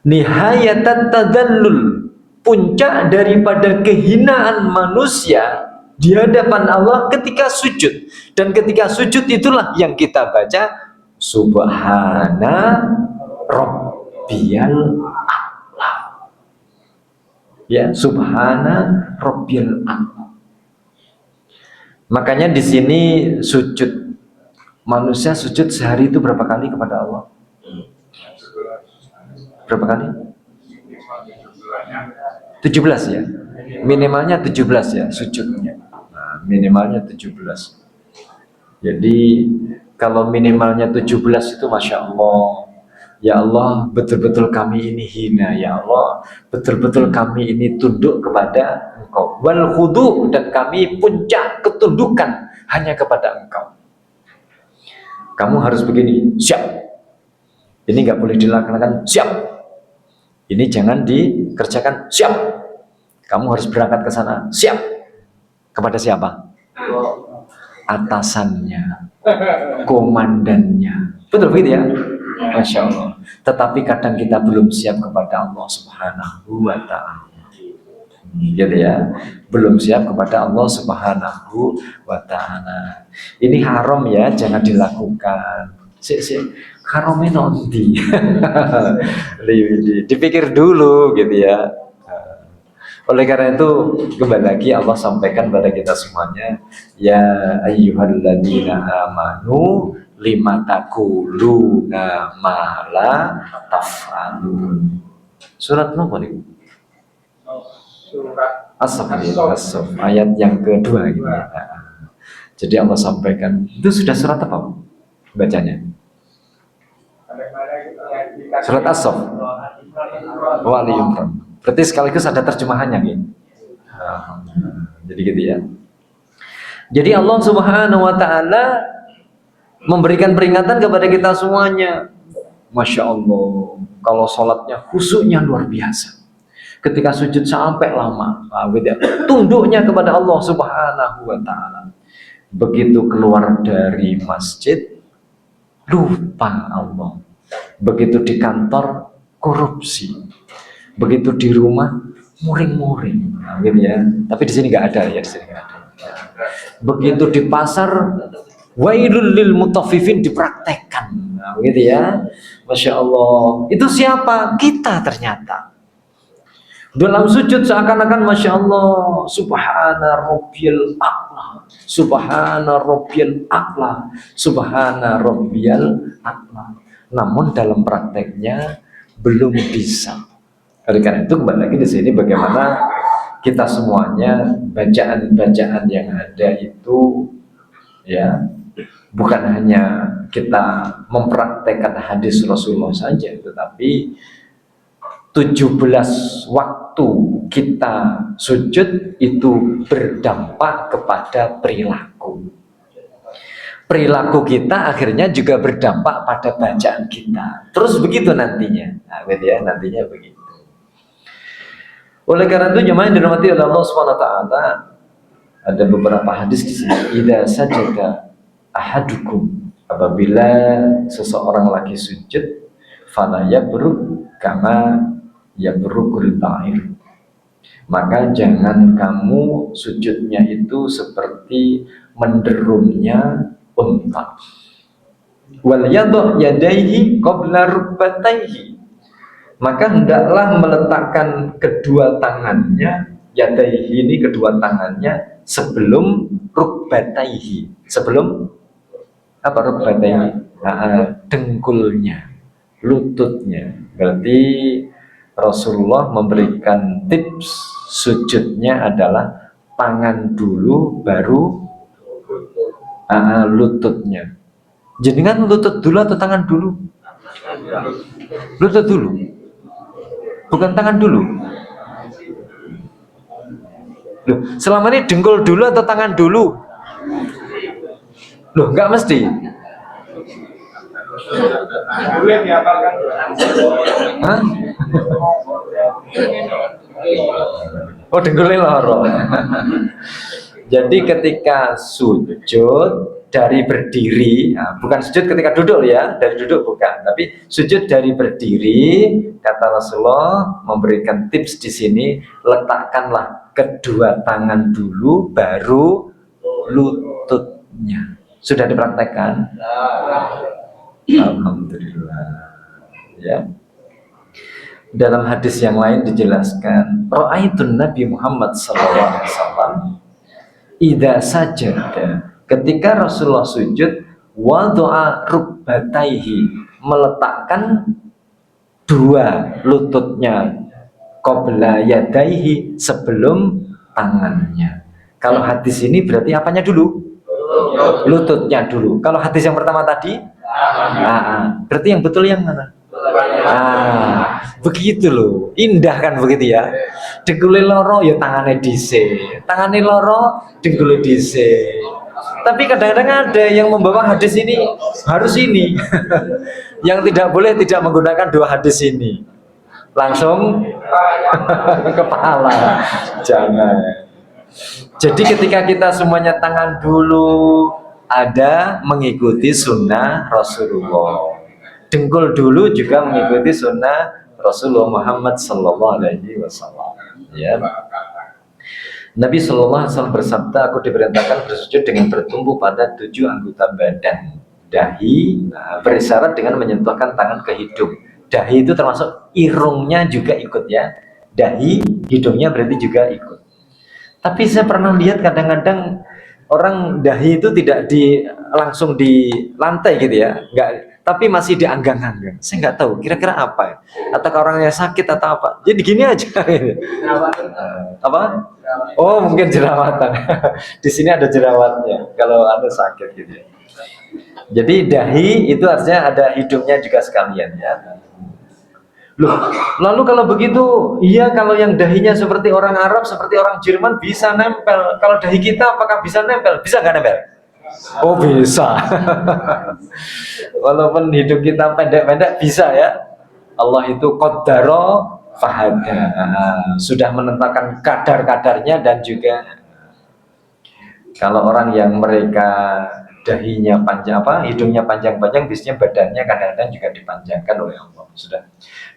Nihayatat tazallul, puncak daripada kehinaan manusia di hadapan Allah ketika sujud. Dan ketika sujud itulah yang kita baca, Subhana Rabbiyal A'la. Ya, Subhana Rabbiyal A'la. Makanya di sini sujud, manusia sujud sehari itu berapa kali kepada Allah? Berapa kali? 17 ya. Minimalnya 17 ya sujudnya. Nah, minimalnya 17. Jadi kalau minimalnya 17 itu Masya Allah. Ya Allah, betul-betul kami ini hina. Ya Allah, betul-betul kami ini tunduk kepada Engkau. Wal khudu, dan kami puncak ketundukan hanya kepada Engkau. Kamu harus begini, siap. Ini nggak boleh dilaksanakan, siap. Ini jangan dikerjakan, siap. Kamu harus berangkat ke sana, siap. Kepada siapa? Atasannya, komandannya. Betul begitu ya? Masya Allah. Tetapi kadang kita belum siap kepada Allah Subhanahu wa Ta'ala. Gitu ya, belum siap kepada Allah Subhanahu wa Ta'ala. Ini haram ya, jangan dilakukan. Haramnya nanti. Dipikir dulu gitu ya. Oleh karena itu, kembali lagi Allah sampaikan pada kita semuanya, ya ayyuhalladzina amanu lima taquluna ma la taf'alun. Surat apa nih? Surat As-Saff, ayat yang kedua gitu ya. Jadi Allah sampaikan, itu sudah surat apa bacanya? Surat As-Saff. Wa Ali Imran. Berarti sekaligus ada terjemahannya gitu. Jadi gitu ya. Jadi Allah Subhanahu wa Ta'ala memberikan peringatan kepada kita semuanya. Masya Allah, kalau sholatnya khusyuknya luar biasa. Ketika sujud sampai lama, tunduknya kepada Allah Subhanahu wa Ta'ala. Begitu keluar dari masjid, lupa Allah. Begitu di kantor, korupsi. Begitu di rumah, muring-muring, gitu ya. Tapi di sini nggak ada ya, di sini nggak ada. Begitu di pasar, wailul lil mutaffifin dipraktekkan, gitu ya. Masya Allah. Itu siapa? Kita ternyata. Dalam sujud seakan-akan Masya Allah, Subhana Rabbiyal A'la, Subhana Rabbiyal A'la, Subhana Rabbiyal A'la. Namun dalam prakteknya belum bisa. Oleh karena itu kembali lagi di sini bagaimana kita semuanya bacaan-bacaan yang ada itu ya bukan hanya kita mempraktekkan hadis Rasulullah saja, tetapi 17 waktu kita sujud itu berdampak kepada perilaku. Perilaku kita akhirnya juga berdampak pada bacaan kita. Terus begitu nantinya. Nah, ya, nantinya begitu. Oleh karena itu jemaah yang dirahmati oleh Allah Subhanahu wa taala, ada beberapa hadis di sini. Idza sajada ahadukum, apabila seseorang lagi sujud, fala yabruk kama yabrukul ba'ir, maka jangan kamu sujudnya itu seperti menderumnya unta. Wal yadhu yadaihi qabla rukbatayhi, maka hendaklah meletakkan kedua tangannya, yadaihi ini kedua tangannya sebelum rukbatayhi. Sebelum apa rukbatayhi? Nah, dengkulnya, lututnya. Berarti Rasulullah memberikan tips sujudnya adalah tangan dulu baru lututnya. Jadi kan lutut dulu atau tangan dulu? Lutut dulu, bukan tangan dulu. Loh, selama ini dengkul dulu atau tangan dulu? Loh, nggak mesti. Hah? Oh, dengkulnya loro. Jadi ketika sujud dari berdiri, nah, bukan sujud ketika duduk ya, dari duduk bukan, tapi sujud dari berdiri, kata Rasulullah memberikan tips di sini, letakkanlah kedua tangan dulu, baru lututnya. Sudah dipraktekkan? Alhamdulillah. Ya. Dalam hadis yang lain dijelaskan, ra'aitun Nabi Muhammad SAW idza sajada, ketika Rasulullah sujud, wada'a rukbataihi, meletakkan dua lututnya, qabla yadaihi, sebelum tangannya. Kalau hadis ini berarti apanya dulu? Lututnya dulu. Kalau hadis yang pertama tadi, berarti yang betul yang mana? Begitu loh, indah kan begitu ya. Dengkule loro ya tangannya dhisik, tangannya loro dengkule dhisik. Tapi kadang-kadang ada yang membawa hadis ini harus ini. Yang tidak boleh tidak menggunakan dua hadis ini. Langsung kepala. Jangan. Jadi ketika kita semuanya tangan dulu, ada mengikuti sunnah Rasulullah. Dengkul dulu juga mengikuti sunnah Rasulullah Muhammad Sallallahu Alaihi Wasallam. Ya. Nabi Sallallahu Alaihi Wasallam bersabda, aku diperintahkan bersujud dengan bertumbuh pada 7 anggota badan. Dahi, berisyarat dengan menyentuhkan tangan ke hidung. Dahi itu termasuk irungnya juga ikut ya. Dahi, hidungnya berarti juga ikut. Tapi saya pernah lihat kadang-kadang orang dahi itu tidak langsung di lantai gitu ya, enggak, tapi masih dianggang-anggang. Saya nggak tahu kira-kira apa ya. Atau orangnya sakit atau apa. Jadi gini aja. Apa? Oh, mungkin jerawatan. Di sini ada jerawatnya kalau ada sakit gitu ya. Jadi dahi itu artinya ada hidungnya juga sekalian ya. Loh, lalu kalau begitu, iya kalau yang dahinya seperti orang Arab, seperti orang Jerman bisa nempel. Kalau dahi kita apakah bisa nempel? Bisa nggak nempel? Oh bisa. Walaupun hidup kita pendek-pendek bisa ya. Allah itu qaddaro fahada. Sudah menentukan kadar-kadarnya dan juga kalau orang yang mereka dahinya panjang hidungnya panjang-panjang, biasanya badannya kadang-kadang juga dipanjangkan oleh Allah. Sudah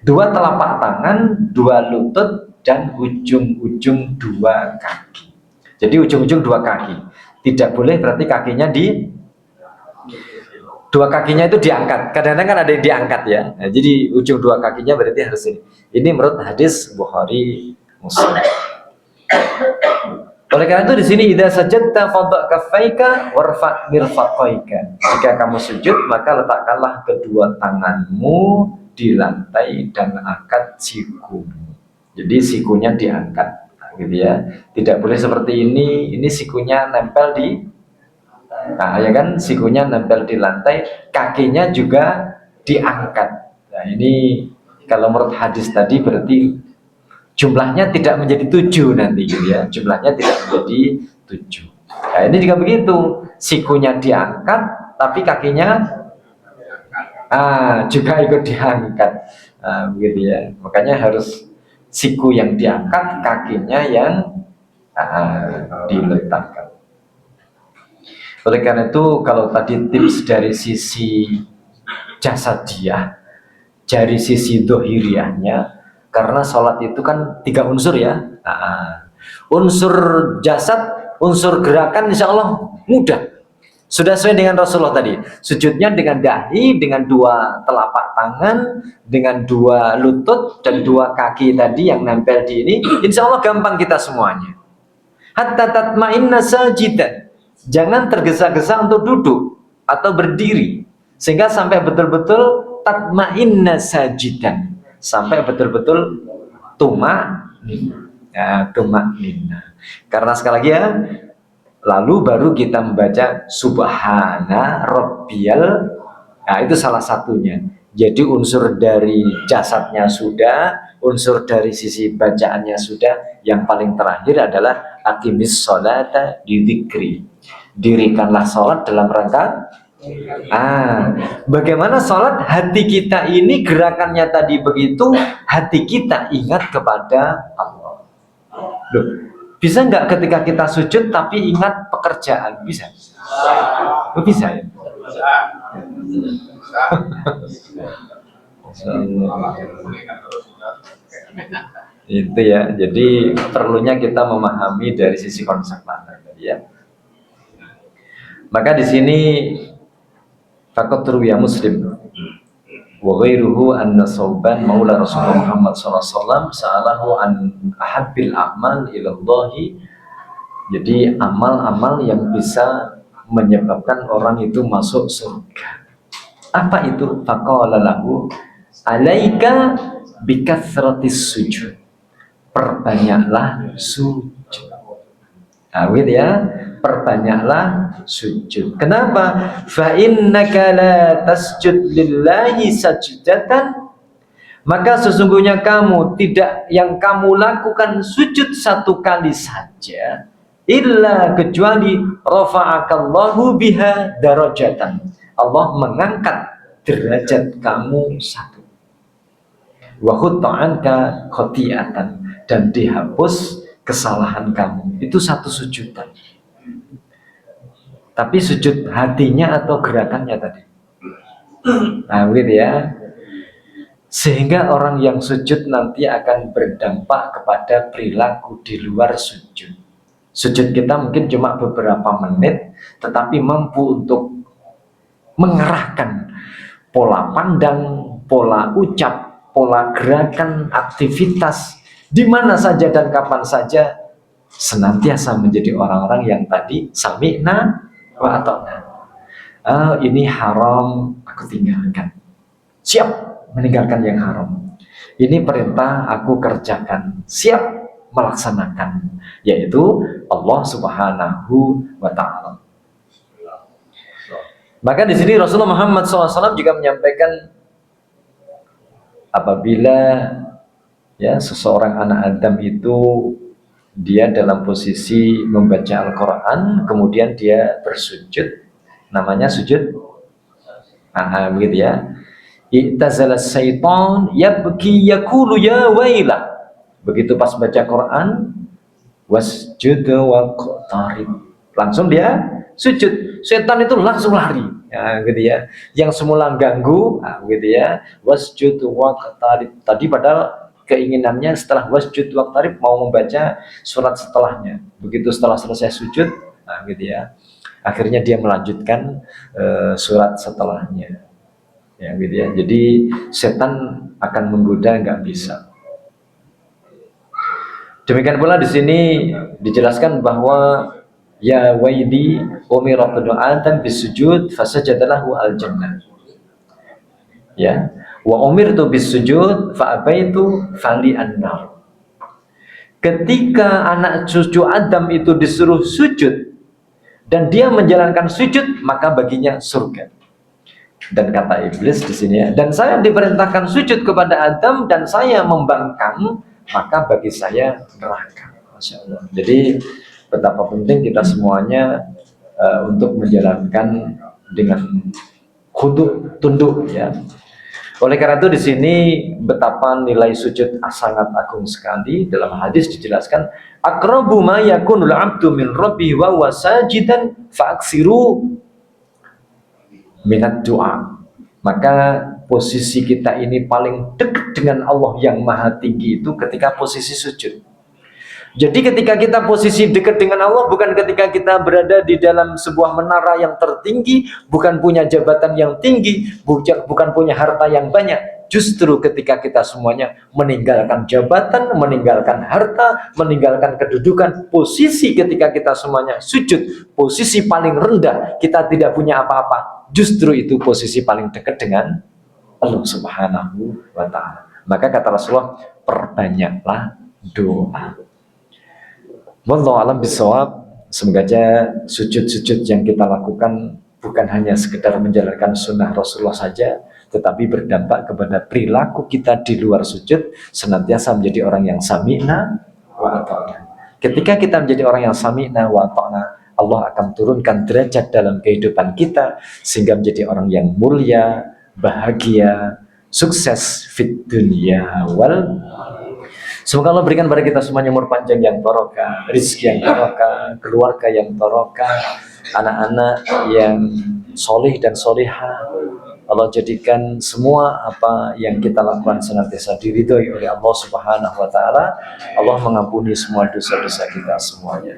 2 telapak tangan, 2 lutut, dan ujung-ujung 2 kaki. Jadi ujung-ujung 2 kaki. Tidak boleh berarti kakinya 2 kakinya itu diangkat. Kadang-kadang kan ada yang diangkat ya. Nah, jadi ujung 2 kakinya berarti harus ini. Ini menurut hadis Bukhari muslim. Oleh karena itu di sini idza sajadta fadha kaffaika warfa mirfaqaika. Jika kamu sujud maka letakkanlah kedua tanganmu di lantai dan angkat sikumu. Jadi sikunya diangkat, gitu ya. Tidak boleh seperti ini sikunya nempel di, nah ya kan, sikunya nempel di lantai, kakinya juga diangkat. Nah ini kalau menurut hadis tadi berarti jumlahnya tidak menjadi 7 nanti, gitu ya. Jumlahnya tidak menjadi 7. Nah ini juga begitu, sikunya diangkat tapi kakinya juga ikut diangkat, begitu ya. Makanya harus siku yang diangkat, kakinya yang diletakkan. Oleh karena itu kalau tadi tips dari sisi jasadiah, dari sisi dohiriahnya, karena sholat itu kan 3 unsur ya. Unsur jasad, unsur gerakan insya Allah mudah. Sudah sesuai dengan Rasulullah tadi. Sujudnya dengan dahi, dengan 2 telapak tangan, dengan 2 lutut, dan 2 kaki tadi yang nempel di ini. Insya Allah gampang kita semuanya. Hatta tatma'inna sajidan. Jangan tergesa-gesa untuk duduk atau berdiri. Sehingga sampai betul-betul tatma'inna sajidan. Sampai betul-betul tuma'ninna. Karena sekali lagi ya, lalu baru kita membaca subhana rabbiyal. Nah itu salah satunya. Jadi unsur dari jasadnya sudah, unsur dari sisi bacaannya sudah. Yang paling terakhir adalah aqimis sholata didzikri. Dirikanlah sholat dalam rangka bagaimana sholat? Hati kita ini gerakannya tadi begitu, hati kita ingat kepada Allah. Loh, bisa nggak ketika kita sujud tapi ingat pekerjaan? Bisa? Bisa ya? Itu ya. Jadi perlunya kita memahami dari sisi konsep makna ya. Maka di sini faqat ruwiya Muslim wa ghairuhu anna Sauban maula Rasulullah Muhammad SAW sa'alahu an ahabbil a'mal ilallahi. Jadi amal-amal yang bisa menyebabkan orang itu masuk surga. Apa itu? Faqala lahu alaika bikathratis sujud. Perbanyaklah sujud. Gitu ya. Perbanyaklah sujud. Kenapa? Fa innaka la tasjud lillahi sajdatan. Maka sesungguhnya kamu tidak, yang kamu lakukan sujud 1 kali saja, illa kecuali rafa'akallahu biha darajatan. Allah mengangkat derajat kamu 1. Wa khutta'anka khoti'atan, dan dihapus kesalahan kamu. Itu 1 sujudan. Tapi sujud hatinya atau gerakannya tadi. Nah begitu ya. Sehingga orang yang sujud nanti akan berdampak kepada perilaku di luar sujud. Sujud kita mungkin cuma beberapa menit, tetapi mampu untuk mengarahkan pola pandang, pola ucap, pola gerakan, aktivitas, di mana saja dan kapan saja, senantiasa menjadi orang-orang yang tadi sami'na wa ata'na. Ini haram, aku tinggalkan. Siap meninggalkan yang haram. Ini perintah, aku kerjakan. Siap melaksanakan. Yaitu Allah Subhanahu wa ta'ala. Maka di sini Rasulullah Muhammad SAW juga menyampaikan, apabila ya seseorang anak Adam itu dia dalam posisi membaca Al-Quran, kemudian dia bersujud, namanya sujud begitu ya. I'tazala syaitan yabki yaqulu ya wailah. Begitu pas baca Quran, wasjud waqtarib, langsung dia sujud. Setan itu langsung lari, gitu ya. Yang semula ganggu, gitu ya. Wasjud waqtarib. Tadi padahal keinginannya setelah wasjud waqtarib mau membaca surat setelahnya. Begitu setelah selesai sujud, gitu ya. Akhirnya dia melanjutkan surat setelahnya. Ya, gitu ya. Jadi setan akan menggoda, nggak bisa. Demikian pula di sini dijelaskan bahwa ya waidi umira ibnu Adam bisujud fasajadalahu al-jannah. Ya, wa umirtu bisujud fa abaitu fali an-nar. Ketika anak cucu Adam itu disuruh sujud dan dia menjalankan sujud, maka baginya surga. Dan kata iblis di sini ya, dan saya diperintahkan sujud kepada Adam dan saya membangkang, maka bagi saya neraka. Masya Allah. Jadi betapa penting kita semuanya untuk menjalankan dengan khudu, tunduk ya. Oleh karena itu di sini betapa nilai sujud sangat agung sekali. Dalam hadis dijelaskan, aqrabu ma yakunul 'abdu min rabbihi wa huwa sajidan fa'aksiru minat doa. Maka posisi kita ini paling dekat dengan Allah yang maha tinggi itu ketika posisi sujud. Jadi ketika kita posisi dekat dengan Allah, bukan ketika kita berada di dalam sebuah menara yang tertinggi, bukan punya jabatan yang tinggi, bukan punya harta yang banyak. Justru ketika kita semuanya meninggalkan jabatan, meninggalkan harta, meninggalkan kedudukan, posisi ketika kita semuanya sujud, posisi paling rendah, kita tidak punya apa-apa. Justru itu posisi paling dekat dengan Allah Subhanahu wa ta'ala. Maka kata Rasulullah, perbanyaklah doa. Wallahu alam bisawab. Semoga aja sujud-sujud yang kita lakukan bukan hanya sekedar menjalankan sunnah Rasulullah saja, tetapi berdampak kepada perilaku kita di luar sujud, senantiasa menjadi orang yang sami'na wa ata'na. Ketika kita menjadi orang yang sami'na wa ata'na, Allah akan turunkan derajat dalam kehidupan kita sehingga menjadi orang yang mulia, bahagia, sukses fit dunia wal. Semoga Allah berikan pada kita semuanya umur panjang yang barokah, rezeki yang barokah, keluarga yang barokah, anak-anak yang solih dan solihah. Allah jadikan semua apa yang kita lakukan senantiasa diridhoi oleh Allah Subhanahu wa ta'ala. Allah mengampuni semua dosa-dosa kita semuanya.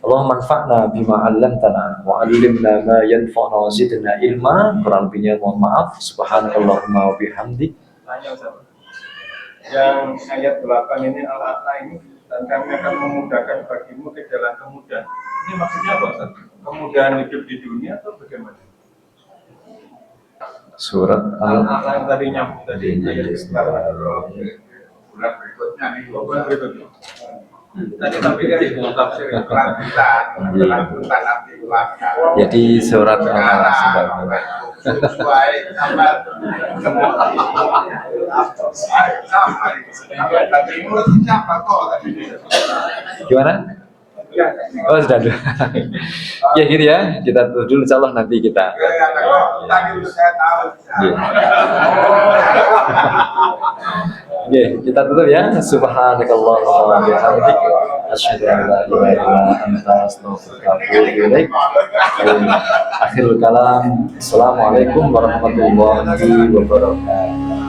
Allah manfa'na bima 'allamtana wa 'allimna ma yanfa'una wa zidna ilma. Kurang lebihnya mohon maaf. Subhanakallahumma wa bihamdik. Yang ayat 8 ini al-a'la ini, dan kami akan memudahkan bagimu ke jalan kemudahan. Ini maksudnya apa, Ustaz? Kemudahan hidup di dunia atau bagaimana? Surat Al-a'la yang tadi nyambung tadi ayat sekarang bulan berikutnya nih, bulan berikutnya. Tadi tapi dari tafsir lanjutan nanti ulangkan. Jadi surat Al-a'la sudah Sesuai sama tadi siapa kok tadi? Gimana? Oh sudah dulu. Ya gitu ya, kita tutup dulu insyaallah nanti kita. Tadi saya tahu. Oke, kita tutup ya. Subhanakallahumma wa bihamdik asyhadu an la ilaha illa anta astaghfiruka wa atubu ilaik. Akhirul kalam. Assalamualaikum warahmatullahi wabarakatuh.